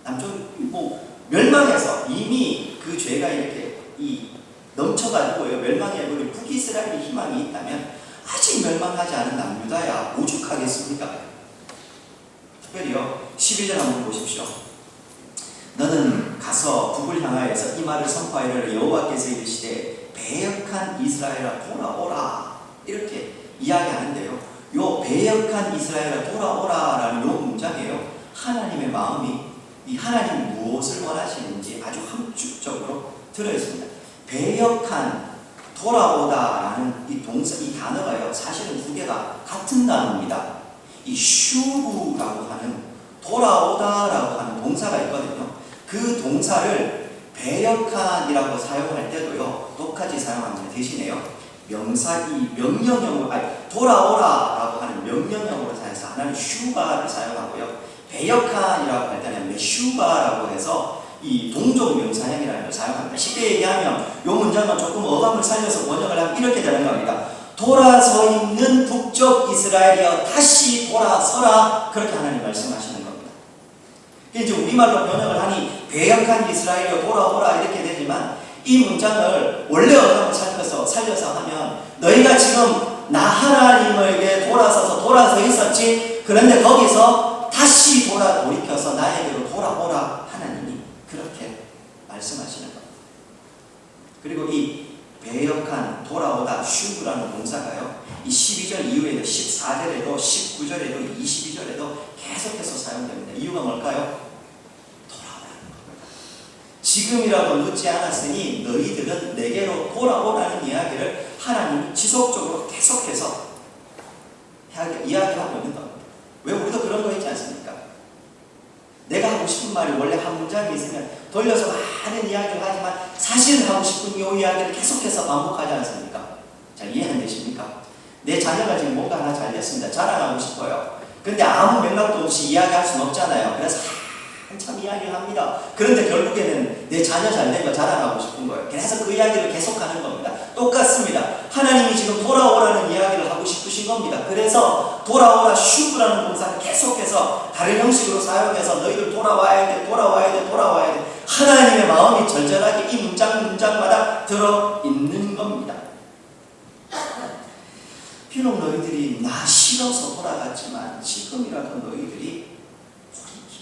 남쪽 멸망해서 이미 그 죄가 이렇게 넘쳐가지고요, 멸망해버린 북이스라엘의 희망이 있다면 아직 멸망하지 않은 남유다야 오죽하겠습니까? 특별히요, 12절 한번 보십시오. 너는 가서 북을 향하여서 이 말을 선포하리라. 여호와께서 이르시되 배역한 이스라엘아 돌아오라. 이렇게 이야기하는데요, 요 배역한 이스라엘아 돌아오라라는 요 문장에요, 하나님의 마음이 이 하나님 무엇을 원하시는지 아주 함축적으로 들어있습니다. 배역한 돌아오다라는 이 동사, 이 단어가요, 사실은 두 개가 같은 단어입니다. 이 슈브라고 하는 돌아오다라고 하는 동사가 있거든요. 그 동사를 배역한이라고 사용할 때도요, 똑같이 사용합니다. 대신에요, 명사, 이 명령형으로, 돌아오라라고 하는 명령형으로 사용해서 하나는 슈바를 사용하고요, 배역한이라고 할 때는 메슈바라고 해서 이 동종 명사형이라는 걸 사용합니다. 쉽게 얘기하면 이 문장은 조금 어감을 살려서 번역을 하면 이렇게 되는 겁니다. 돌아서 있는 북쪽 이스라엘이여 다시 돌아서라. 그렇게 하나님 말씀하시는 겁니다. 이제 우리말로 번역을 하니 배역한 이스라엘이여 돌아오라 이렇게 되지만 이 문장을 원래 어감을 살려서 하면 너희가 지금 나 하나님에게 돌아서 있었지. 그런데 거기서 다시 돌이켜서 나에게로 돌아오라. 하나님이 그렇게 말씀하시는 겁니다. 그리고 이 배역한 돌아오다 슈브라는 동사가요, 이 12절 이후에도 14절에도 19절에도 22절에도 계속해서 사용됩니다. 이유가 뭘까요? 돌아오라는 겁니다. 지금이라도 늦지 않았으니 너희들은 내게로 돌아오라는 이야기를 하나님이 지속적으로 계속해서 이야기하고 있는 겁니다. 왜 우리도 그런 거 있지 않습니까? 내가 하고 싶은 말이 원래 한 문장이 있으면 돌려서 많은 이야기를 하지만 사실 하고 싶은 이 이야기를 계속해서 반복하지 않습니까? 잘 이해 안 되십니까? 내 자녀가 지금 뭔가 하나 잘 됐습니다. 자랑하고 싶어요. 근데 아무 맥락도 없이 이야기할 수는 없잖아요. 그래서 한참 이야기를 합니다. 그런데 결국에는 내 자녀 잘 되면 자랑하고 싶은 거예요. 그래서 그 이야기를 계속하는 겁니다. 똑같습니다. 하나님이 지금 돌아오라는 이야기를 하고 싶으신 겁니다. 그래서 돌아오라 슈브라는 동사를 계속해서 다른 형식으로 사용해서 너희들 돌아와야 돼, 돌아와야 돼, 돌아와야 돼. 하나님의 마음이 절절하게 이 문장마다 들어있는 겁니다. 비록 너희들이 나 싫어서 돌아갔지만 지금이라도 너희들이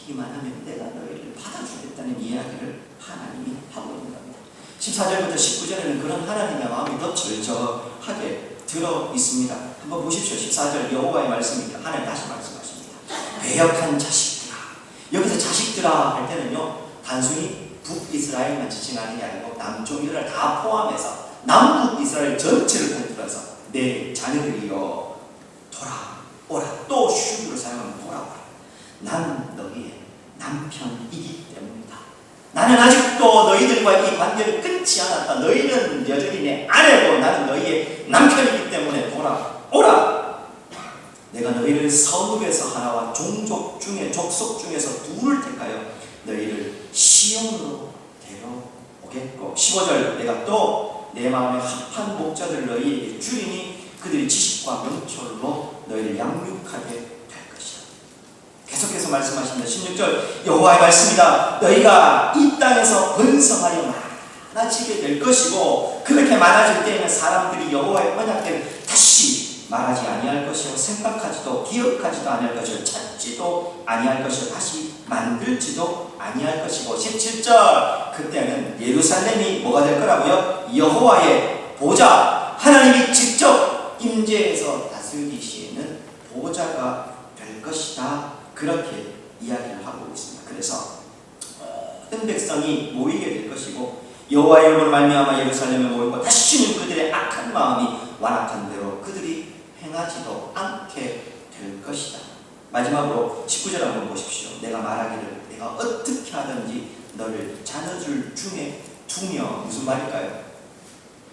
기만 하면 내가 너희를 받아주겠다는 이야기를 하나님이 하고 있는 겁니다. 14절부터 19절에는 그런 하나님의 마음이 더 절절하게 들어 있습니다. 한번 보십시오. 14절 여호와의 말씀입니다. 하나님 다시 말씀하십니다. 배역한 자식들아. 여기서 자식들아 할 때는요, 단순히 북이스라엘만 지칭하는 게 아니고 남쪽 이스라엘 다 포함해서 남북 이스라엘 전체를 통틀어서 내 자녀들이여 돌아오라. 또 슈브를 사용하면 돌아오라. 난 너희의 남편이기 때문이다. 나는 아직도 너희들과 이 관계를 끊지 않았다. 너희는 여전히 내 아내고 나는 너희의 남편이기 때문에 돌아오라. 내가 너희를 성읍에서 하나와 종족 중에 족속 중에서 둘을 택하여 너희를 시온으로 데려오겠고 15절 내가 또 내 마음에 합한 목자들 너희에게 주리니 그들이 지식과 명철로 너희를 양육하게 될 것이다. 계속해서 말씀하십니다. 16절 여호와의 말씀이다. 너희가 이 땅에서 번성하여 많아지게 될 것이고 그렇게 많아질 때에는 사람들이 여호와의 언약궤를 다시 말하지 아니할 것이요 생각하지도 기억하지도 아니할 것이요 찾지도 아니할 것이요 다시 만들지도 아니할 것이고 17절 그때는 예루살렘이 뭐가 될 거라고요? 여호와의 보좌, 하나님이 직접 임재해서 다스리시는 보좌가 될 것이다. 그렇게 이야기를 하고 있습니다. 그래서 모든 백성이 모이게 될 것이고 여호와의 이름으로 말미암아 예루살렘에 모이고 다시는 그들의 악한 마음이 완악한 대로 그들이 행하지도 않게 될 것이다. 마지막으로 19절 한번 보십시오. 내가 말하기를 내가 어떻게 하든지 너를 자녀들 중에 두며 무슨 말일까요?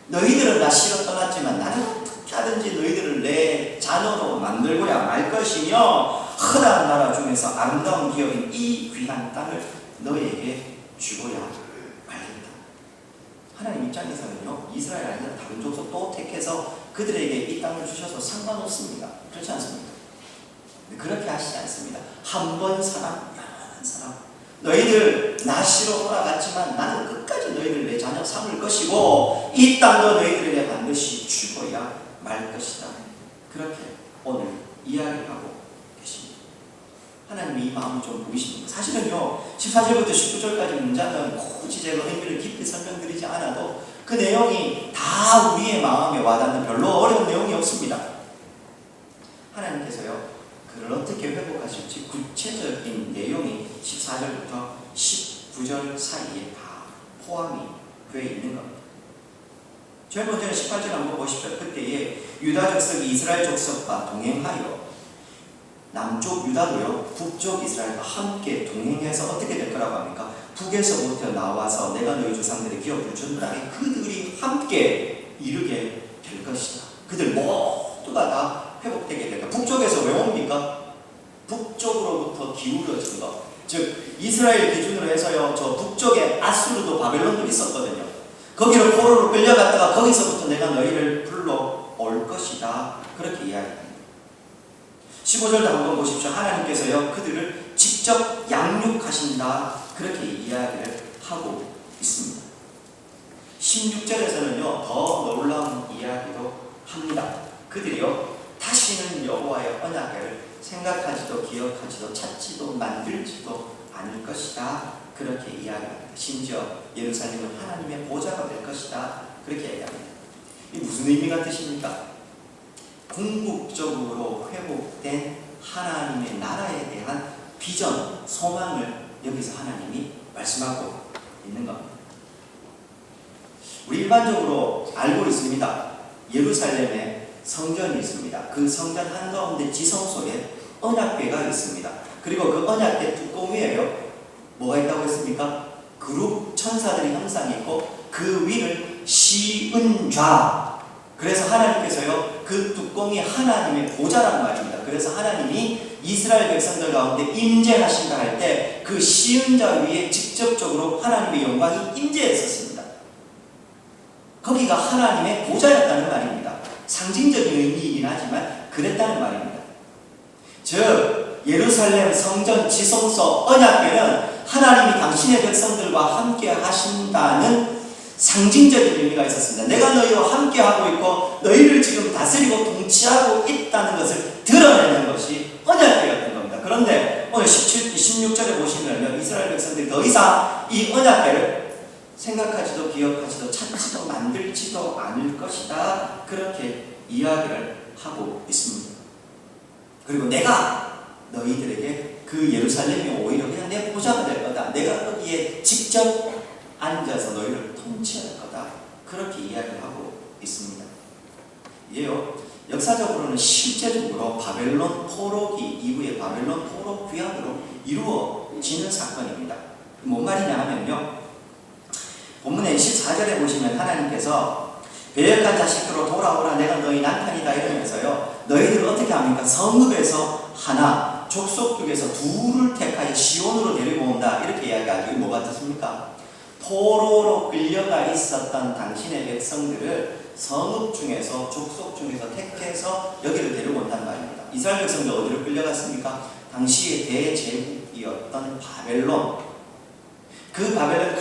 너희들은 나 싫어 떠났지만 나는 어떻게 하든지 너희들을 내 자녀로 만들고야 말 것이며 허다한 나라 중에서 아름다운 기업인 이 귀한 땅을 너에게 주고야 말겠다. 하나님 입장에서는요, 이스라엘 아니라 다른 족속 또 택해서 그들에게 이 땅을 주셔서 상관없습니다. 그렇지 않습니까? 그렇게 하시지 않습니다. 한 번 사랑, 영원한 사랑. 너희들 나 싫어 돌아갔지만 나는 끝까지 너희들 내 자녀 삼을 것이고 이 땅도 너희들에게 반드시 주고야 말 것이다. 그렇게 오늘 이야기를 하고 계십니다. 하나님이 이 마음을 좀 보이십니까? 사실은요 14절부터 19절까지 문장은 굳이 제가 의미를 깊이 설명드리지 않아도 그 내용이 다 우리의 마음에 와닿는 별로 어려운 내용이 없습니다. 하나님께서요 그를 어떻게 회복하실지 구체적인 내용이 14절부터 19절 사이에 다 포함이 되어 있는 겁니다. 제일 먼저는 18절 한번 보십시오. 그때에 유다 족속이 이스라엘 족속과 동행하여 남쪽 유다도요 북쪽 이스라엘과 함께 동행해서 어떻게 될 거라고 합니까? 북에서부터 나와서 내가 너희 조상들의 기업을 준 땅에 그들이 함께 이르게 될 것이다. 그들 모두가 다 회복되게 될 것이다. 북쪽에서 왜 옵니까? 북쪽으로부터 기울어진 것. 즉 이스라엘 기준으로 해서요 저 북쪽에 아수르도 바벨론도 있었거든요. 거기로 포로로 끌려갔다가 거기서부터 내가 너희를 불러올 것이다. 그렇게 이야기합니다. 15절도 한번 보십시오. 하나님께서요 그들을 직접 양육하신다. 그렇게 이야기를 하고 있습니다. 16절에서는요 더 놀라운 이야기도 합니다. 그들이요 다시는 여호와의 언약궤를 생각하지도 기억하지도 찾지도 만들지도 않을 것이다. 그렇게 이야기합니다. 심지어 예루살렘은 하나님의 보좌가 될 것이다. 그렇게 얘기합니다. 이게 무슨 의미가 뜻입니까? 궁극적으로 회복된 하나님의 나라에 대한 비전, 소망을 여기서 하나님이 말씀하고 있는 겁니다. 우리 일반적으로 알고 있습니다. 예루살렘에 성전이 있습니다. 그 성전 한가운데 지성 속에 언약궤가 있습니다. 그리고 그 언약궤 뚜껑 위에요, 뭐가 있다고 했습니까? 그룹 천사들의 형상이 있고 그 위를 시은좌, 그래서 하나님께서요 그 뚜껑이 하나님의 보좌란 말입니다. 그래서 하나님이 이스라엘 백성들 가운데 임재하신다 할 때 그 시은좌 위에 직접적으로 하나님의 영광이 임재했었습니다. 거기가 하나님의 보좌였다는 말입니다. 상징적인 의미이긴 하지만 그랬다는 말입니다. 즉 예루살렘 성전 지성소 언약궤는 하나님이 당신의 백성들과 함께 하신다는 상징적인 의미가 있었습니다. 내가 너희와 함께하고 있고 너희를 지금 다스리고 통치하고 있다는 것을 드러내는 것이 언약궤였던 겁니다. 그런데 오늘 16절에 보시면 이스라엘 백성들이 더 이상 이 언약궤를 생각하지도 기억하지도 찾지도 만들지도 않을 것이다, 그렇게 이야기를 하고 있습니다. 그리고 내가 너희들에게 그 예루살렘이 오히려 그냥 내 보좌가 될 거다, 내가 거기에 직접 앉아서 너희를 통치할 거다, 그렇게 이야기를 하고 있습니다. 이게요 역사적으로는 실제적으로 바벨론 포로기 이후에 바벨론 포로 귀환으로 이루어지는 사건입니다. 뭔 말이냐 하면요, 본문의 24절에 보시면 하나님께서 배역한 자식들로 돌아오라, 내가 너희 남편이다 이러면서요 너희들을 어떻게 합니까? 성읍에서 하나, 족속 중에서 둘을 택하여 시온으로 데리고 온다, 이렇게 이야기하죠. 이게 뭐 같습니까? 포로로 끌려가 있었던 당신의 백성들을 성읍 중에서 족속 중에서 택해서 여기를 데리고 온단 말입니다. 이스라엘 백성들 어디로 끌려갔습니까? 당시의 대제국이었던 바벨론. 그 바벨론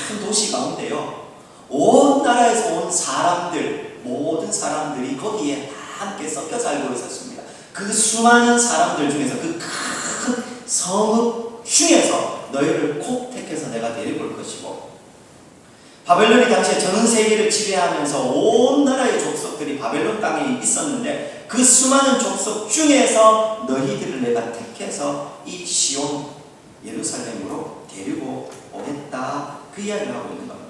큰 도시 가운데요 온 나라에서 온 사람들, 모든 사람들이 거기에 다 함께 섞여 살고 있었습니다. 그 수많은 사람들 중에서 그 큰 성읍 중에서 너희를 꼭 택해서 내가 데리고 올 것이고, 바벨론이 당시에 전 세계를 지배하면서 온 나라의 족속들이 바벨론 땅에 있었는데 그 수많은 족속 중에서 너희들을 내가 택해서 이 시온 예루살렘으로 데리고 오겠다, 그 이야기를 하고 있는 겁니다.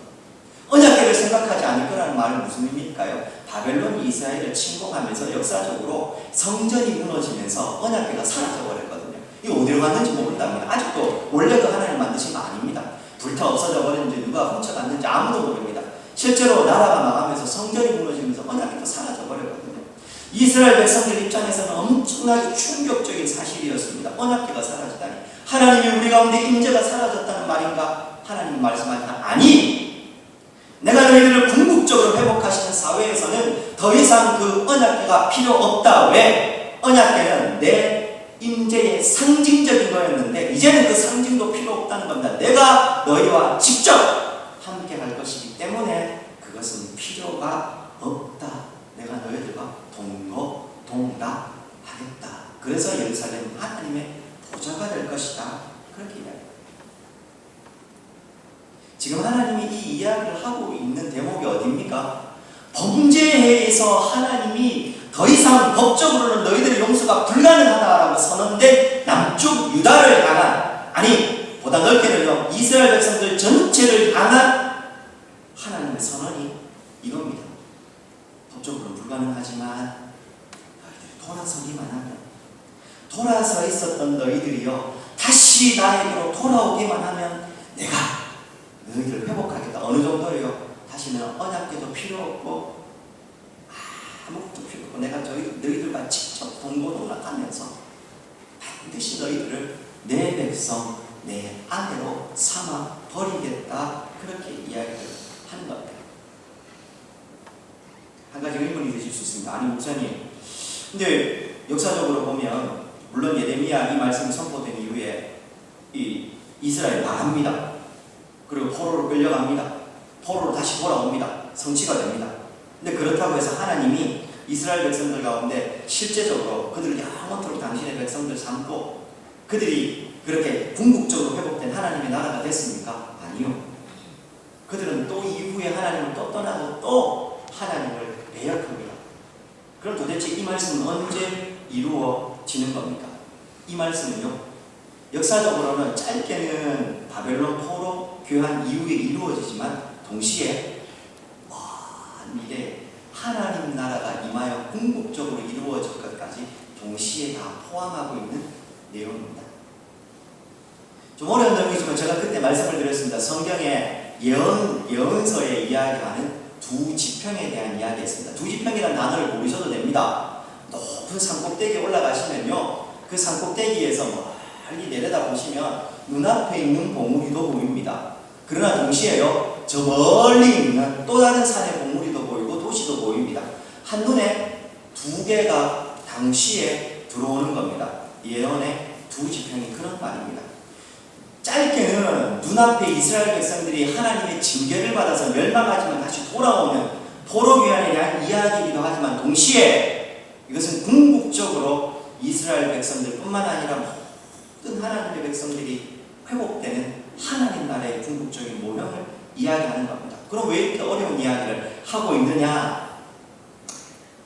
언약궤를 생각하지 않을 거라는 말은 무슨 의미일까요? 바벨론이 이스라엘을 침공하면서 역사적으로 성전이 무너지면서 언약궤가 사라져버렸거든요. 이거 어디로 갔는지 모른답니다. 아직도 원래 그 하나님 만드신 거 아닙니다. 불타 없어져 버렸는지 누가 훔쳐갔는지 아무도 모릅니다. 실제로 나라가 망하면서 성전이 무너지면서 언약궤도 사라져 버렸거든요. 이스라엘 백성들 입장에서는 엄청나게 충격적인 사실이었습니다. 언약궤가 사라지다니. 하나님이 우리 가운데 임재가 사라졌다는 말인가? 하나님이 말씀하시나? 아니! 내가 너희들을 궁극적으로 회복하시는 사회에서는 더 이상 그 언약궤가 필요 없다. 왜? 언약궤는 내 임재의 상징적인 거였는데 이제는 그 상징도 필요 없다는 겁니다. 내가 너희와 직접 함께 할 것이기 때문에 그것은 필요가 없다. 내가 너희들과 동거동락하겠다. 그래서 예루살렘은 하나님의 보좌가 될 것이다, 그렇게 이야기합니다. 지금 하나님이 이 이야기를 하고 있는 대목이 어디입니까? 범죄해서 하나님이 더 이상 법적으로는 너희들의 용서가 불가능하다라고 선언된 남쪽 유다를 향한, 아니 보다 넓게는요 이스라엘 백성들 전체를 향한 하나님의 선언이 이겁니다. 법적으로는 불가능하지만 너희들이 돌아서기만 하면, 돌아서 있었던 너희들이요 다시 나에게로 돌아오기만 하면 내가 너희들을 회복하겠다. 어느 정도예요? 다시는 언약궤도 필요 없고 아무것도 필요 없고 내가 너희들과 직접 동고동락하면서 반드시 너희들을 내 백성, 내 아내로 삼아 버리겠다, 그렇게 이야기를 하는 겁니다. 한 가지 의문이 되실 수 있습니다. 아니 목사님, 근데 역사적으로 보면 물론 예레미야 이 말씀이 선포된 이후에 이 이스라엘 망합니다. 그리고 포로로 끌려갑니다. 포로로 다시 돌아옵니다. 성취가 됩니다. 근데 그렇다고 해서 하나님이 이스라엘 백성들 가운데 실제적으로 그들을 영원토록 당신의 백성들 삼고 그들이 그렇게 궁극적으로 회복된 하나님의 나라가 됐습니까? 아니요. 그들은 또 이후에 하나님을 또 떠나고 또 하나님을 배역합니다. 그럼 도대체 이 말씀은 언제 이루어지는 겁니까? 이 말씀은요 역사적으로는 짧게는 바벨론 포로 교환 이후에 이루어지지만 동시에 먼 미래에 하나님 나라가 임하여 포함하고 있는 내용입니다. 좀 어려운 내용이지만 제가 그때 말씀을 드렸습니다. 성경에 예언서에 이야기하는 두 지평에 대한 이야기였습니다. 두 지평이라는 단어를 모르셔도 됩니다. 높은 산꼭대기에 올라가시면요, 그 산꼭대기에서 멀리 내려다 보시면 눈앞에 있는 봉우리도 보입니다. 그러나 동시에요, 저 멀리 있는 또 다른 산의 봉우리도 보이고 도시도 보입니다. 한눈에 두 개가 당시에 들어오는 겁니다. 예언의 두 지평이 그런 말입니다. 짧게는 눈앞에 이스라엘 백성들이 하나님의 징계를 받아서 멸망하지만 다시 돌아오는 포로귀환에 대한 이야기이기도 하지만, 동시에 이것은 궁극적으로 이스라엘 백성들뿐만 아니라 모든 하나님의 백성들이 회복되는 하나님 나라의 궁극적인 모형을 이야기하는 겁니다. 그럼 왜 이렇게 어려운 이야기를 하고 있느냐?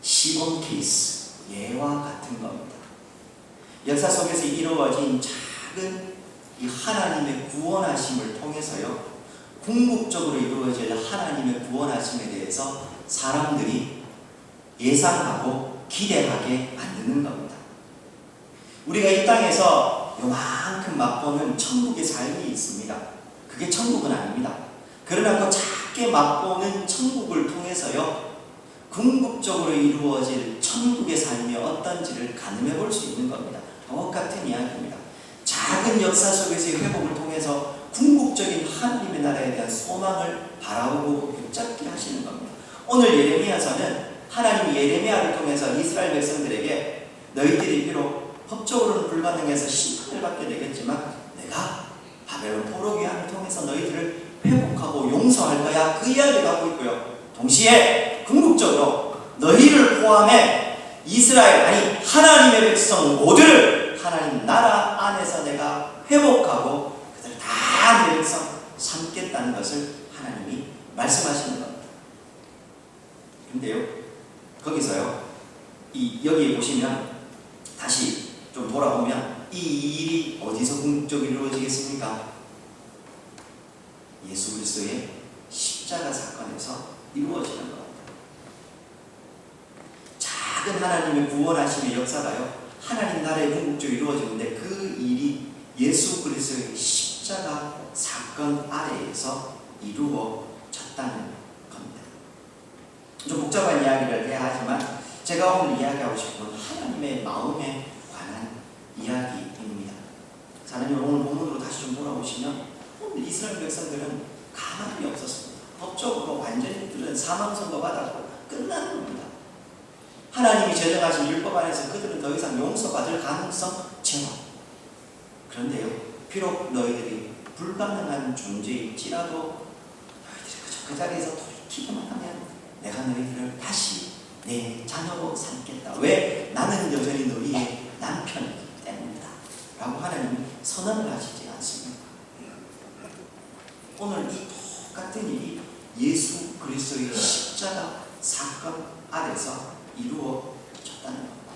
시범 케이스, 예와 같은 겁니다. 역사 속에서 이루어진 작은 이 하나님의 구원하심을 통해서요, 궁극적으로 이루어질 하나님의 구원하심에 대해서 사람들이 예상하고 기대하게 만드는 겁니다. 우리가 이 땅에서 요만큼 맛보는 천국의 삶이 있습니다. 그게 천국은 아닙니다. 그러나 그 작게 맛보는 천국을 통해서요, 궁극적으로 이루어질 천국의 삶이 어떤지를 가늠해 볼 수 있는 겁니다. 똑같은 이야기입니다. 작은 역사 속에서의 회복을 통해서 궁극적인 하나님의 나라에 대한 소망을 바라보고 붙잡게 하시는 겁니다. 오늘 예레미야서는 하나님이 예레미야를 통해서 이스라엘 백성들에게 너희들이 비록 법적으로는 불가능해서 심판을 받게 되겠지만 내가 바벨론 포로귀환을 통해서 너희들을 회복하고 용서할 거야, 그 이야기를 하고 있고요. 동시에 궁극적으로 너희를 포함해 이스라엘, 아니 하나님의 백성 모두를 하나님 나라 안에서 내가 회복하고 그들 다 내 백성 삼겠다는 것을 하나님이 말씀하시는 겁니다. 그런데요, 거기서요, 여기에 보시면 다시 좀 돌아보면 이 일이 어디서 궁극적으로 이루어지겠습니까? 예수 그리스도의 십자가 사건에서 이루어지는 겁니다. 작은 하나님의 구원하심의 역사가요, 하나님 나라의 궁극적으로 이루어지는데 그 일이 예수 그리스도의 십자가 사건 아래에서 이루어졌다는 겁니다. 좀 복잡한 이야기를 해야 하지만 제가 오늘 이야기하고 싶은 하나님의 마음에 관한 이야기입니다. 하나님 오늘 본문으로 다시 좀 돌아보시면 오늘 이스라엘 백성들은 가망이 없었습니다. 법적으로 완전히 그들은 사망 선고 받았고 끝나는 겁니다. 하나님이 제정하신 율법 안에서 그들은 더 이상 용서받을 가능성 제로. 그런데요, 비록 너희들이 불가능한 존재일지라도 너희들이 그저 그 자리에서 돌이키기만 하면 내가 너희들을 다시 내 자녀로 삼겠다. 왜? 나는 여전히 너희의 남편이기 때문이다 라고 하나님이 선언을 하시지 않습니까? 오늘 이 똑같은 일이 예수 그리스도의 십자가 사건 아래서 이루어졌다는 겁니다.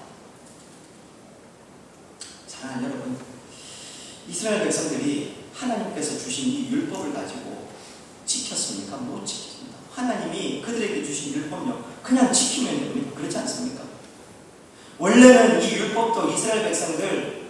사랑하는 여러분, 이스라엘 백성들이 하나님께서 주신 이 율법을 가지고 지켰습니까? 못 지켰습니다. 하나님이 그들에게 주신 율법요, 그냥 지키면 됩니다. 그렇지 않습니까? 원래는 이 율법도 이스라엘 백성들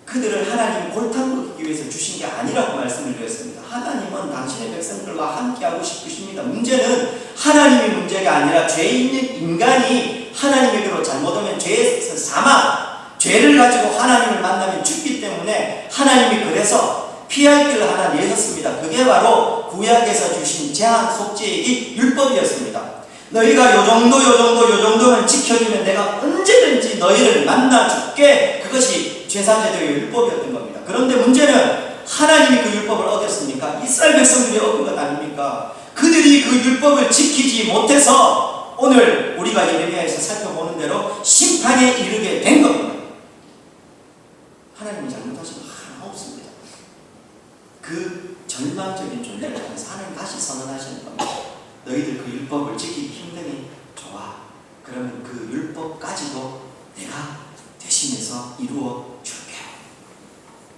그들을 하나님 골탕 먹이기 위해서 주신 게 아니라고 말씀을 드렸습니다. 하나님은 당신의 백성들과 함께하고 싶으십니다. 문제는 하나님의 문제가 아니라 죄 있는 인간이 하나님에게로 잘못하면 죄에서 사망, 죄를 가지고 하나님을 만나면 죽기 때문에 하나님이 그래서 피할 길을 하나 내셨습니다. 그게 바로 구약에서 주신 제한 속죄액이 율법이었습니다. 너희가 요 정도만 지켜주면 내가 언제든지 너희를 만나줄게. 그것이 제사제도의 율법이었던 겁니다. 그런데 문제는 하나님이 그 율법을 어겼습니까? 이스라엘 백성들이 어긴 것 아닙니까? 그들이 그 율법을 지키지 못해서 오늘 우리가 예레미야에서 살펴보는 대로 심판에 이르게 된 겁니다. 하나님이 잘못하신 거 하나 없습니다. 그 절망적인 존재를 통해서 하나님 다시 선언하시는 겁니다. 너희들 그 율법을 지키기 힘드니 좋아. 그러면 그 율법까지도 내가 대신해서 이루어 줄게.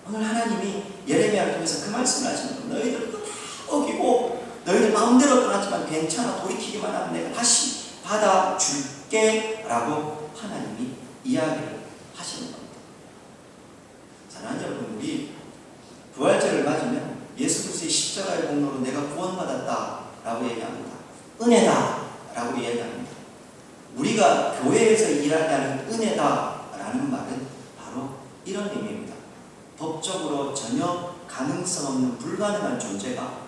오늘 하나님이 예레미야를 통해서 그 말씀을 하시는 겁니다. 너희들 그거 다 어기고 너희들 마음대로 떠났지만 괜찮아. 돌이키기만 하면 내가 다시 받아줄게 라고 하나님이 이야기를 하시는 겁니다. 부활절을 맞으면 예수 그리스도의 십자가의 공로로 내가 구원받았다라고 얘기합니다. 은혜다라고 얘기합니다. 우리가 교회에서 일하는 은혜다라는 말은 바로 이런 의미입니다. 법적으로 전혀 가능성 없는 불가능한 존재가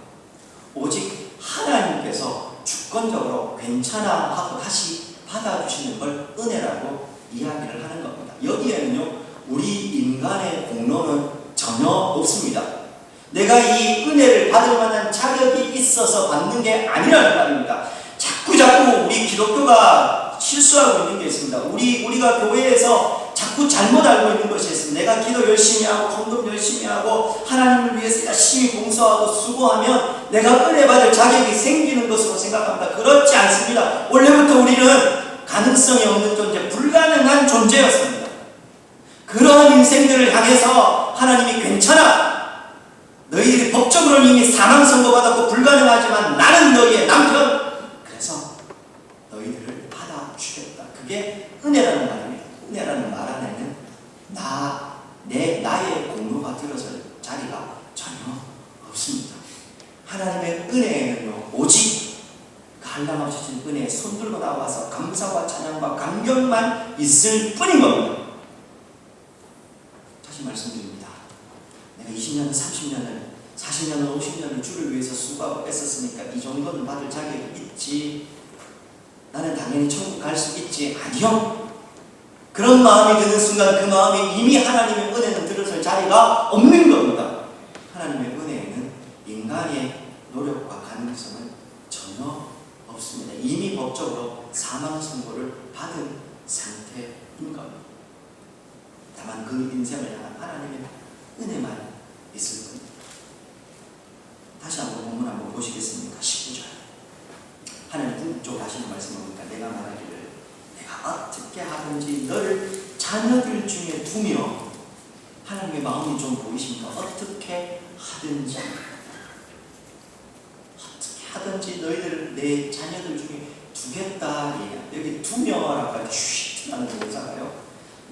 오직 하나님께서 주권적으로 괜찮아 하고 다시 받아주시는 걸 은혜라고 이야기를 하는 겁니다. 여기에는요, 우리 인간의 공로는 전혀 없습니다. 내가 이 은혜를 받을 만한 자격이 있어서 받는 게 아니라는 말입니다. 자꾸 우리 기독교가 실수하고 있는 게 있습니다. 우리가 교회에서 자꾸 잘못 알고 있는 것이 있습니다. 내가 기도 열심히 하고 헌금 열심히 하고 하나님을 위해서 열심히 봉사하고 수고하면 내가 은혜 받을 자격이 생기는 것으로 생각합니다. 그렇지 않습니다. 원래부터 우리는 가능성이 없는 존재, 불가능한 존재였습니다. 그러한 인생들을 향해서 하나님이 괜찮아, 너희들이 법적으로는 이미 사망 선고받았고 불가능하지만 나는 너희의 남편, 그래서 너희들을 받아주겠다. 그게 은혜라는 말입니다. 은혜라는 말 안에는 나의 공로가 들어설 자리가 전혀 없습니다. 하나님의 은혜에는요, 오직 한량없으신 은혜에 손들고 나와서 감사와 찬양과 감격만 있을 뿐인 겁니다. 다시 말씀드립니다. 내가 20년, 30년을, 40년을, 50년을 주를 위해서 수고하고 애썼으니까 이 정도는 받을 자격이 있지, 나는 당연히 천국 갈 수 있지. 아니요. 그런 마음이 드는 순간 그 마음에 이미 하나님의 은혜는 들어설 자리가 없는 겁니다. 하나님의 은혜에는 인간의 노력과 가능성은 전혀 없습니다. 이미 법적으로 사망 선고를 받은 상태인 겁니다. 다만 그 인생을 향한 하나님의 은혜만 있을 겁니다. 다시 한번 본문 한번 보시겠습니까? 19절. 하나님 북쪽 하시는 말씀을 보니까 내가 말하기를 내가 어떻게 하든지 너를 자녀들 중에 두며, 하나님의 마음이 좀 보이십니까? 어떻게 하든지 너희들 내 자녀들 중에 두겠다. 여기 두며라고 하는 쉿라는 동사가요,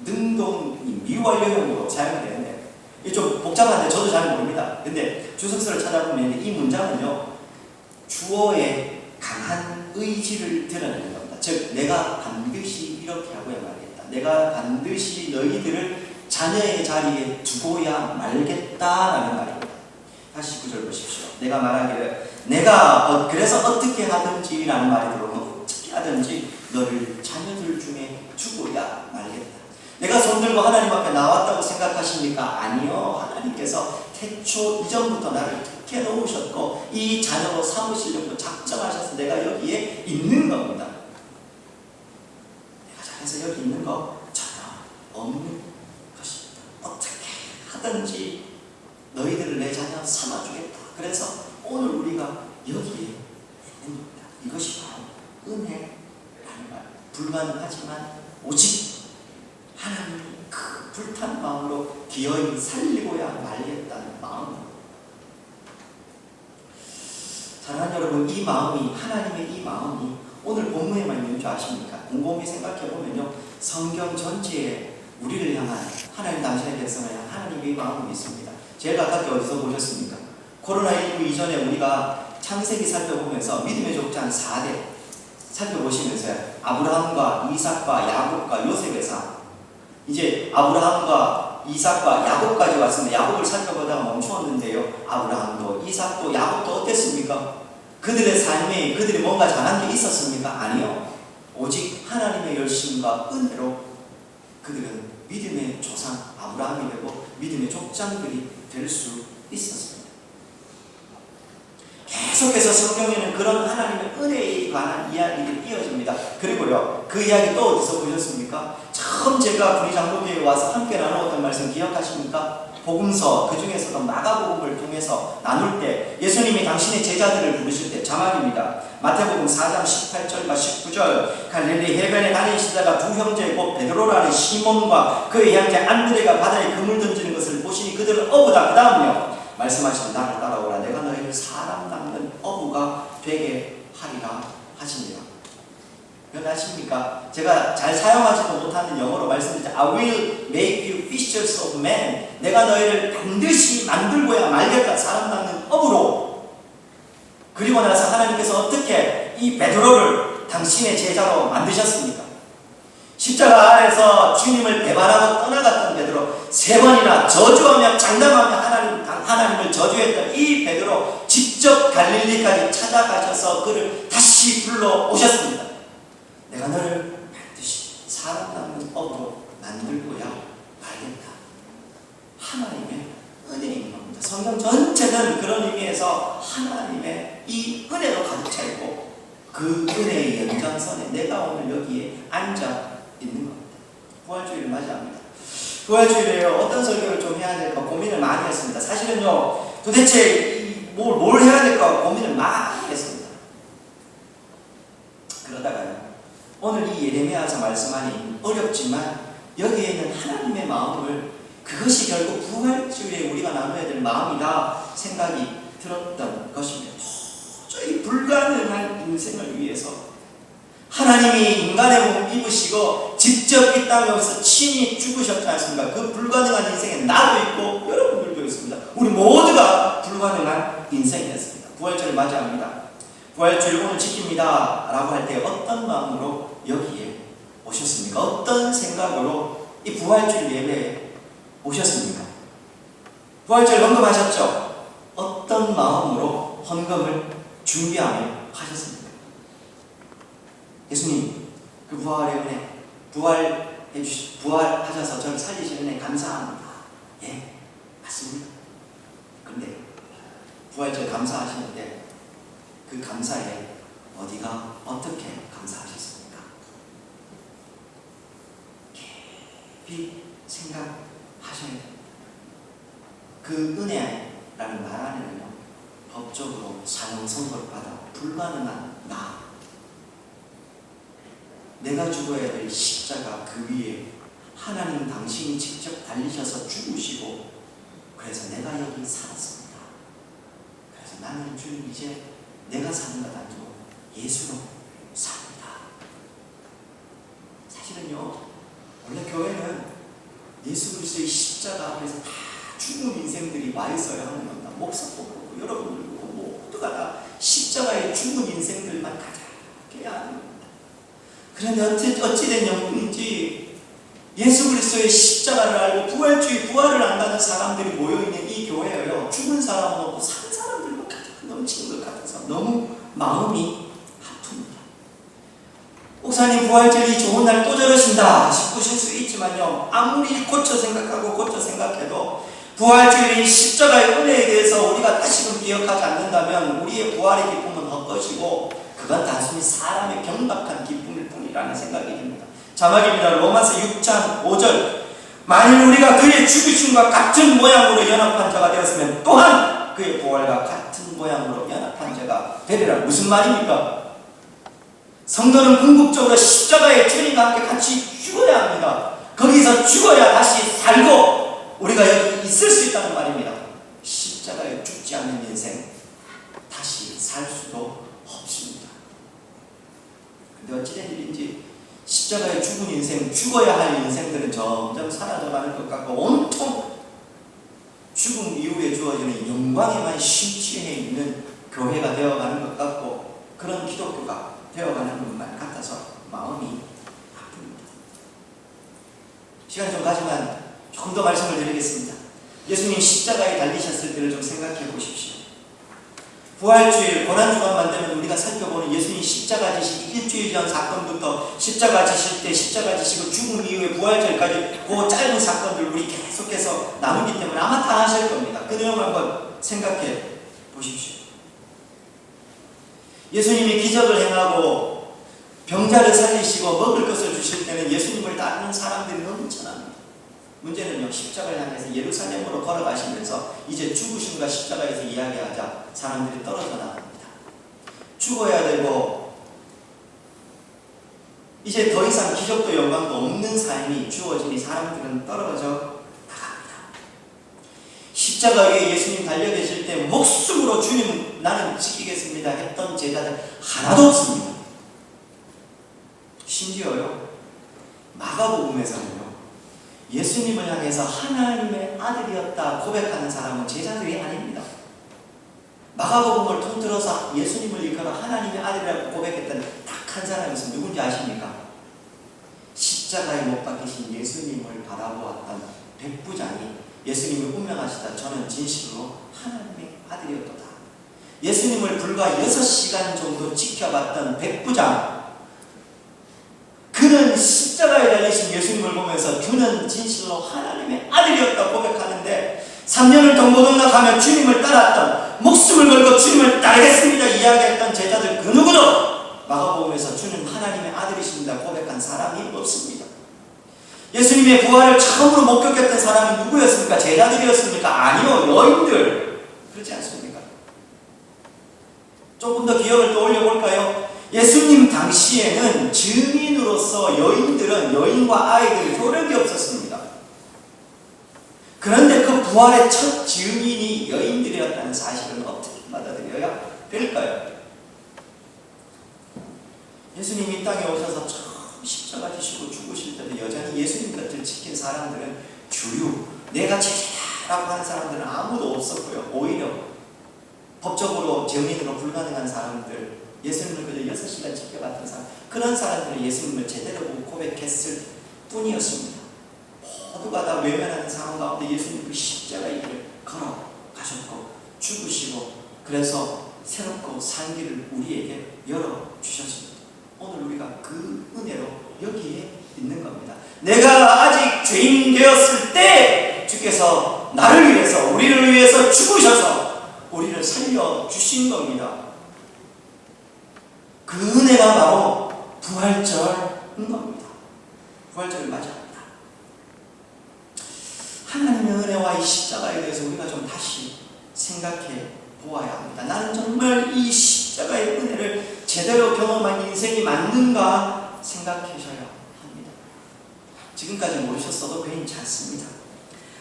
능동 미완료형으로 사용되는데 이게 좀 복잡한데 저도 잘 모릅니다. 근데 주석서를 찾아보면 이 문장은요, 주어의 강한 의지를 드러내는 겁니다. 즉 내가 반드시 이렇게 하고야 말겠다. 내가 반드시 너희들을 자녀의 자리에 두고야 말겠다라는 말입니다. 다시 19절 보십시오. 내가 말하기를 내가 그래서 어떻게 하든지 라는 말이 들어오면 어떻게 하든지 너를 자녀들 중에 두고야 말겠다. 내가 손들고 하나님 앞에 나왔다고 생각하십니까? 아니요. 하나님께서 태초 이전부터 나를 택해 놓으셨고 이 자녀로 삼으시려고 작정하셔서 내가 여기에 있는 겁니다. 내가 잘해서 여기 있는 거 전혀 없는 것입니다. 어떻게 하든지 너희들을 내 자녀 삼아주겠다. 그래서 오늘 우리가 여기에 있는 겁니다. 이것이 바로 은혜라는 말. 불가능하지만 오직 하나님이 그 불탄 마음으로 기어이 살리고야 말겠다는 마음. 사랑하는 여러분, 이 마음이, 하나님의 이 마음이 오늘 본문에만 있는 줄 아십니까? 곰곰이 생각해보면요, 성경 전체에 우리를 향한, 하나님 당신의 백성을 향한 하나님의 마음이 있습니다. 제일 가깝게 어디서 보셨습니까? 코로나19 이전에 우리가 창세기 살펴보면서 믿음의 족장 4대 살펴보시면서 아브라함과 이삭과 야곱과 요셉의 삶, 이제 아브라함과 이삭과 야곱까지 왔습니다. 야곱을 살펴보다가 멈추었는데요, 아브라함도 이삭도 야곱도 어땠습니까? 그들의 삶에 그들이 뭔가 잘한 게 있었습니까? 아니요. 오직 하나님의 열심과 은혜로 그들은 믿음의 조상 아브라함이 되고 믿음의 족장들이 될 수 있었습니다. 계속해서 성경에는 그런 하나님의 은혜에 관한 이야기들이 이어집니다. 그리고요, 그 이야기 또 어디서 보셨습니까? 처음 제가 구리장로교회에 와서 함께 나누었던 말씀 기억하십니까? 복음서, 그 중에서도 마가복음을 통해서 나눌 때 예수님이 당신의 제자들을 부르실 때 자막입니다. 마태복음 4장 18절과 19절 갈릴리 해변에 다니시다가 두 형제 곧 베드로라는 시몬과 그의 형제 안드레가 바다에 그물 던지는 것을 보시니 그들은 어부다. 그 다음요, 말씀하시는 나를 따라오라. 내가 너희를 사람 낚는 어부가 되게 하리라 하십니다. 기억나십니까? 제가 잘 사용하지도 못하는 영어로 말씀드리자. I will make you fishers of men. 내가 너희를 반드시 만들고야 말겠다. 사람 낳는 업으로. 그리고 나서 하나님께서 어떻게 이 베드로를 당신의 제자로 만드셨습니까? 십자가 아래서 주님을 배반하고 떠나갔던 베드로, 3번이나 저주하며 장담하며 하나님을 저주했던 이 베드로 직접 갈릴리까지 찾아가셔서 그를 다시 불러 오셨습니다. 내가 너를 반드시 사람 낳는 업으로 만들고야 말겠다. 하나님의 은혜인 겁니다. 성경 전체는 그런 의미에서 하나님의 이 은혜로 가득 차 있고, 그 은혜의 연장선에 내가 오늘 여기에 앉아 있는 겁니다. 부활주의를 맞이합니다. 부활주의에 어떤 설교를 좀 해야 될까 고민을 많이 했습니다. 사실은요, 도대체 뭘 해야 될까 고민을 많이 했습니다. 그러다가요, 오늘 이 예레미야서 말씀하니 어렵지만 여기에는 하나님의 마음을, 그것이 결국 부활주의에 우리가 나눠야 될 마음이다 생각이 들었던 것입니다. 도저히 불가능한 인생을 위해서 하나님이 인간의 몸을 입으시고 직접 이 땅에 오셔서 친히 죽으셨지 않습니까? 그 불가능한 인생에 나도 있고 여러분들도 있습니다. 우리 모두가 불가능한 인생이었습니다. 부활절을 맞이합니다. 부활주일 오늘 지킵니다 라고 할 때 어떤 마음으로 여기에 오셨습니까? 어떤 생각으로 이 부활주일 예배에 오셨습니까? 부활주일 헌금하셨죠? 어떤 마음으로 헌금을 준비하며 하셨습니까? 예수님, 그 부활의 은혜, 부활하셔서 저를 살리신 은혜 감사합니다. 예, 맞습니다. 그런데 부활절 감사하시는데 그 감사에 어디가 어떻게 감사하셨습니까? 깊이 생각하셔야 됩니다. 그 은혜라는 말 안에는요, 법적으로 사형 선고를 받아 불가능한 내가 죽어야 될 십자가 그 위에 하나님 당신이 직접 달리셔서 죽으시고, 그래서 내가 여기 살았습니다. 그래서 나는 주님 이제 내가 사는 것 아니고 예수로 삽니다. 사실은요, 원래 교회는 예수 그리스도의 십자가 앞에서 다 죽은 인생들이 와 있어야 하는 겁니다. 목사도 그렇고 여러분들도 그렇고 모두가 다 십자가의 죽은 인생들만 가득 해야 하는 겁니다. 그런데 어찌된 영문인지 예수 그리스도의 십자가를 알고 부활을 안다는 사람들이 모여있는 이 교회예요. 죽은 사람은 없고 산 사람들만 가득 넘치는 것 같아서 너무 마음이 아픕니다. 목사님 부활절이 좋은 날 또 저러신다 싶으실 수 있지만요, 아무리 고쳐 생각해도 부활주일인 십자가의 은혜에 대해서 우리가 다시금 기억하지 않는다면 우리의 부활의 기쁨은 헛것이고 그건 단순히 사람의 경박한 기쁨일 뿐이라는 생각이 듭니다. 자막입니다. 로마서 6장 5절. 만일 우리가 그의 죽으심과 같은 모양으로 연합한 자가 되었으면 또한 그의 부활과 같은 모양으로 연합한 자가 되리라. 무슨 말입니까? 성도는 궁극적으로 십자가의 주님과 함께 같이 죽어야 합니다. 거기서 죽어야 다시 살고 우리가 여기 있을 수 있다는 말입니다. 십자가에 죽지 않는 인생 다시 살 수도 없습니다. 근데 어찌된 일인지 십자가에 죽은 인생, 죽어야 할 인생들은 점점 사라져가는 것 같고 온통 죽음 이후에 주어지는 영광에만 심취해 있는 교회가 되어가는 것 같고 그런 기독교가 되어가는 것만 같아서 마음이 아픕니다. 시간이 좀 가지만 조금 더 말씀을 드리겠습니다. 예수님 십자가에 달리셨을 때를 좀 생각해 보십시오. 부활주일, 고난주간만 되면 우리가 살펴보는 예수님 십자가 지시기 일주일 전 사건부터 십자가 지실 때, 십자가 지시고 죽음 이후에 부활절까지 그 짧은 사건들 우리 계속해서 나누기 때문에 아마 다 아실 겁니다. 그 내용을 한번 생각해 보십시오. 예수님이 기적을 행하고 병자를 살리시고 먹을 것을 주실 때는 예수님을 따르는 사람들이 넘쳐납니다. 문제는요, 십자가를 향해서 예루살렘으로 걸어가시면서 이제 죽으심과 십자가에서 이야기하자 사람들이 떨어져 나갑니다. 죽어야 되고 이제 더 이상 기적도 영광도 없는 삶이 주어지니 사람들은 떨어져 나갑니다. 십자가 위에 예수님 달려 계실 때 목숨으로 주님 나는 지키겠습니다 했던 제자들 하나도 없습니다. 심지어요, 마가복음에서는요, 예수님을 향해서 하나님의 아들이었다 고백하는 사람은 제자들이 아닙니다. 마가복음을 통틀어서 예수님을 일컬어 하나님의 아들이라고 고백했던 딱 한 사람이 있으면 누군지 아십니까? 십자가에 못 박히신 예수님을 바라보았던 백부장이 예수님이 운명하시다 저는 진실로 하나님의 아들이었도다. 예수님을 불과 6시간 정도 지켜봤던 백부장, 그는 십자가에 달리신 예수님을 보면서 주는 진실로 하나님의 아들이었다 고백하는데 3년을 동고동락하며 주님을 따랐던, 목숨을 걸고 주님을 따르겠습니다 이야기했던 제자들 그 누구도 마가복음에서 주는 하나님의 아들이십니다 고백한 사람이 없습니다. 예수님의 부활을 처음으로 목격했던 사람이 누구였습니까? 제자들이었습니까? 아니요, 여인들. 그렇지 않습니까? 조금 더 기억을 떠올려 볼까요? 예수님 당시에는 증인으로서 여인과 아이들이 효력이 없었습니다. 그런데 그 부활의 첫 증인이 여인들이었다는 사실은 어떻게 받아들여야 될까요? 예수님이 이 땅에 오셔서 처음 십자가 지시고 죽으실 때도 여전히 예수님 곁을 지킨 사람들은 주류, 내가 제자라고 하는 사람들은 아무도 없었고요. 오히려 법적으로 증인으로 불가능한 사람들, 예수님을 그저 6시간 지켜봤던 사람, 그런 사람들은 예수님을 제대로 고백했을 뿐이었습니다. 모두가 다 외면하는 상황 가운데 예수님 그 십자가의 길을 걸어가셨고 죽으시고 그래서 새롭고 산 길을 우리에게 열어주셨습니다. 오늘 우리가 그 은혜로 여기에 있는 겁니다. 내가 아직 죄인 되었을 때 주께서 나를 위해서, 우리를 위해서 죽으셔서 우리를 살려주신 겁니다. 그 은혜가 바로 부활절인 겁니다. 부활절을 맞이합니다. 하나님의 은혜와 이 십자가에 대해서 우리가 좀 다시 생각해 보아야 합니다. 나는 정말 이 십자가의 은혜를 제대로 경험한 인생이 맞는가 생각하셔야 합니다. 지금까지 모르셨어도 괜찮습니다.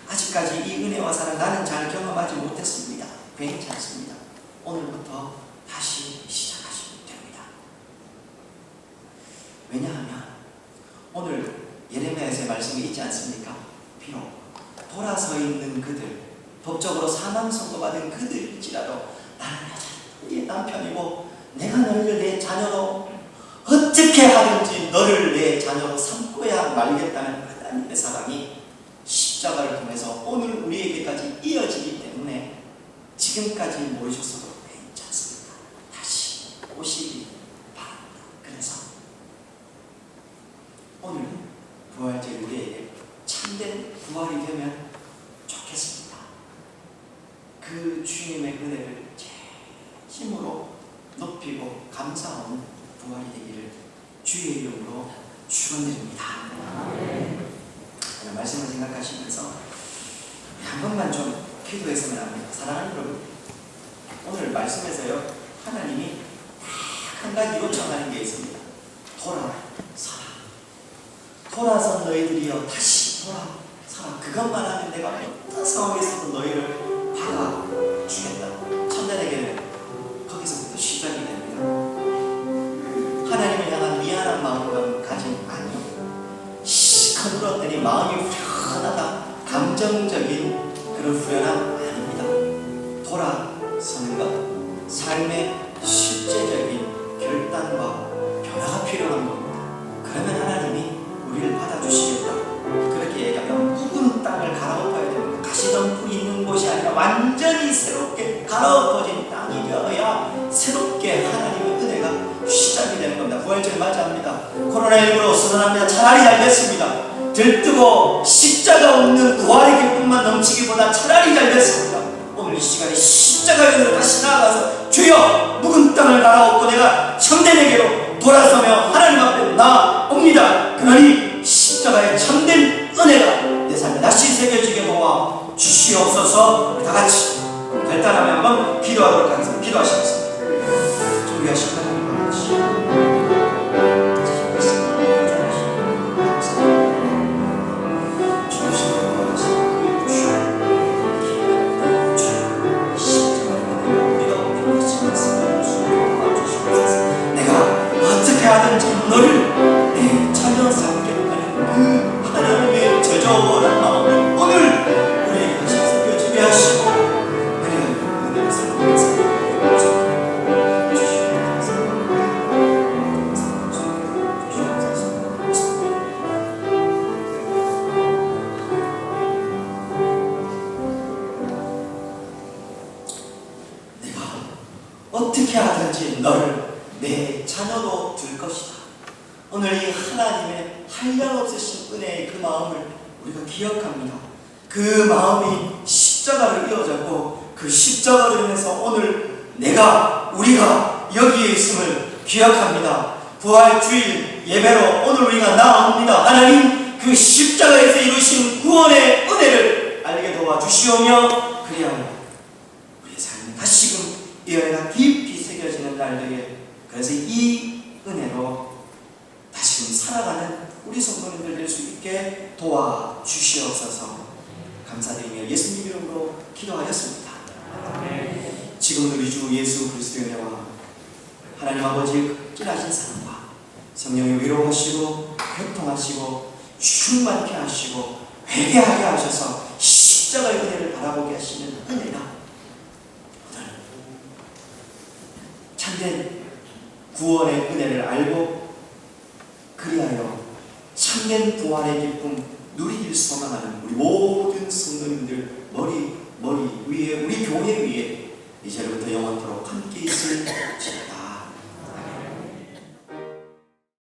아직까지 이 은혜와 사랑 나는 잘 경험하지 못했습니다. 괜찮습니다. 오늘부터 다시 시작하시면 됩니다. 왜냐하면 오늘 예레미야에서의 말씀이 있지 않습니까? 비록 돌아서 있는 그들, 법적으로 사망 선고받은 그들일지라도 나는 여전히 남편이고 내가 너희를 내 자녀로 어떻게 하든지 너를 내 자녀로 삼고야 말겠다는 하나님의 사랑이 십자가를 통해서 오늘 우리에게까지 이어지기 때문에 지금까지 모르셨어도 괜찮습니다. 다시 오시기 바랍니다. 그래서 오늘 부활절 우리에게 참된 부활이 되면 좋겠습니다. 그 주님의 은혜를 진심으로 높이고 감사하는 부활이 되기를 주의 이름으로 축원드립니다. 오늘 말씀을 생각하시면서 한 번만 좀 기도했으면 합니다. 사랑하는 여러분, 오늘 말씀에서요 하나님이 한 가지 요청하는 게 있습니다. 돌아서라. 돌아선 너희들이여 다시 돌아서라. 그것만 하면 내가 어떤 상황에서도 너희를 받아주겠다. 참되에게는 거기서부터 시작이 됩니다. 하나님을 향한 미안한 마음을 가진 아니요, 시커 울었더니 마음이 후련하다, 감정적인 그런 후련함 아닙니다. 돌아서는 것, 삶의 실제적인 결단과 변화가 필요한 겁니다. 그러면 하나님이 우리를 받아주시겠다. 그렇게 얘기하면 묵은 땅을 갈아엎어야 됩니다. 가시덤불이 있는 곳이 아니라 완전히 새롭게 갈아엎어진 땅이 되어야 새롭게 하나님의 은혜가 시작이 되는 겁니다. 부활절 맞이합니다. 코로나19로 선언합니다. 차라리 잘 됐습니다. 들뜨고 십자가 없는 부활의 기쁨만 넘치기보다 차라리 잘 됐습니다. 오늘 이 시간에 십자가의 은혜로 다시 나아가서 주여 묵은 땅을 갈아엎고 내가 참된에게로 돌아서며 하나님 앞에 나옵니다. 그러니 십자가의 참된 은혜가 내 삶에 다시 새겨지게 도와 주시옵소서. 다 같이 결단하며 한번 기도하도록 하겠습니다. 기도하시겠습니다. 준비하시고 하나님 같이 내가 어떻게 하든지 너를 내 간절한 마음이 오늘 우리에게 다시 새겨지게 하시고 그리하여 은혜를 살아가면서 어떻게 하든지 너를 내 자녀로 둘 것이다. 오늘 이 하나님의 한량없으신 은혜의 그 마음을 우리가 기억합니다. 그 마음이 십자가를 이어졌고 그 십자가로 인해서 오늘 우리가 여기에 있음을 기억합니다. 부활주일 예배로 오늘 우리가 나옵니다. 하나님 그 십자가에서 이루신 구원의 은혜를 알게 도와주시오며 그리하여 우리의 삶에 다시금 이 은혜가 깊이 새겨지는 날들에 그래서 이 은혜로 다시금 살아가는 우리 성도님들 될 수 있게 도와주시옵소서. 감사드리며 예수님 이름으로 기도하였습니다. 지금도 우리 주 예수 그리스도의 은혜와 하나님 아버지의 극진하신 사랑과 성령의 위로하시고 교통하시고 충만케 하시고 회개하게 하셔서 십자가의 은혜를 바라보게 하시는 은혜가 참된 구원의 은혜를 알고 그리하여 참된 부활의 기쁨 누리길 소망하는 우리 모든 성도님들 머리 위에 우리 교회 위에 이제부터 영원토록 함께 있을지어다.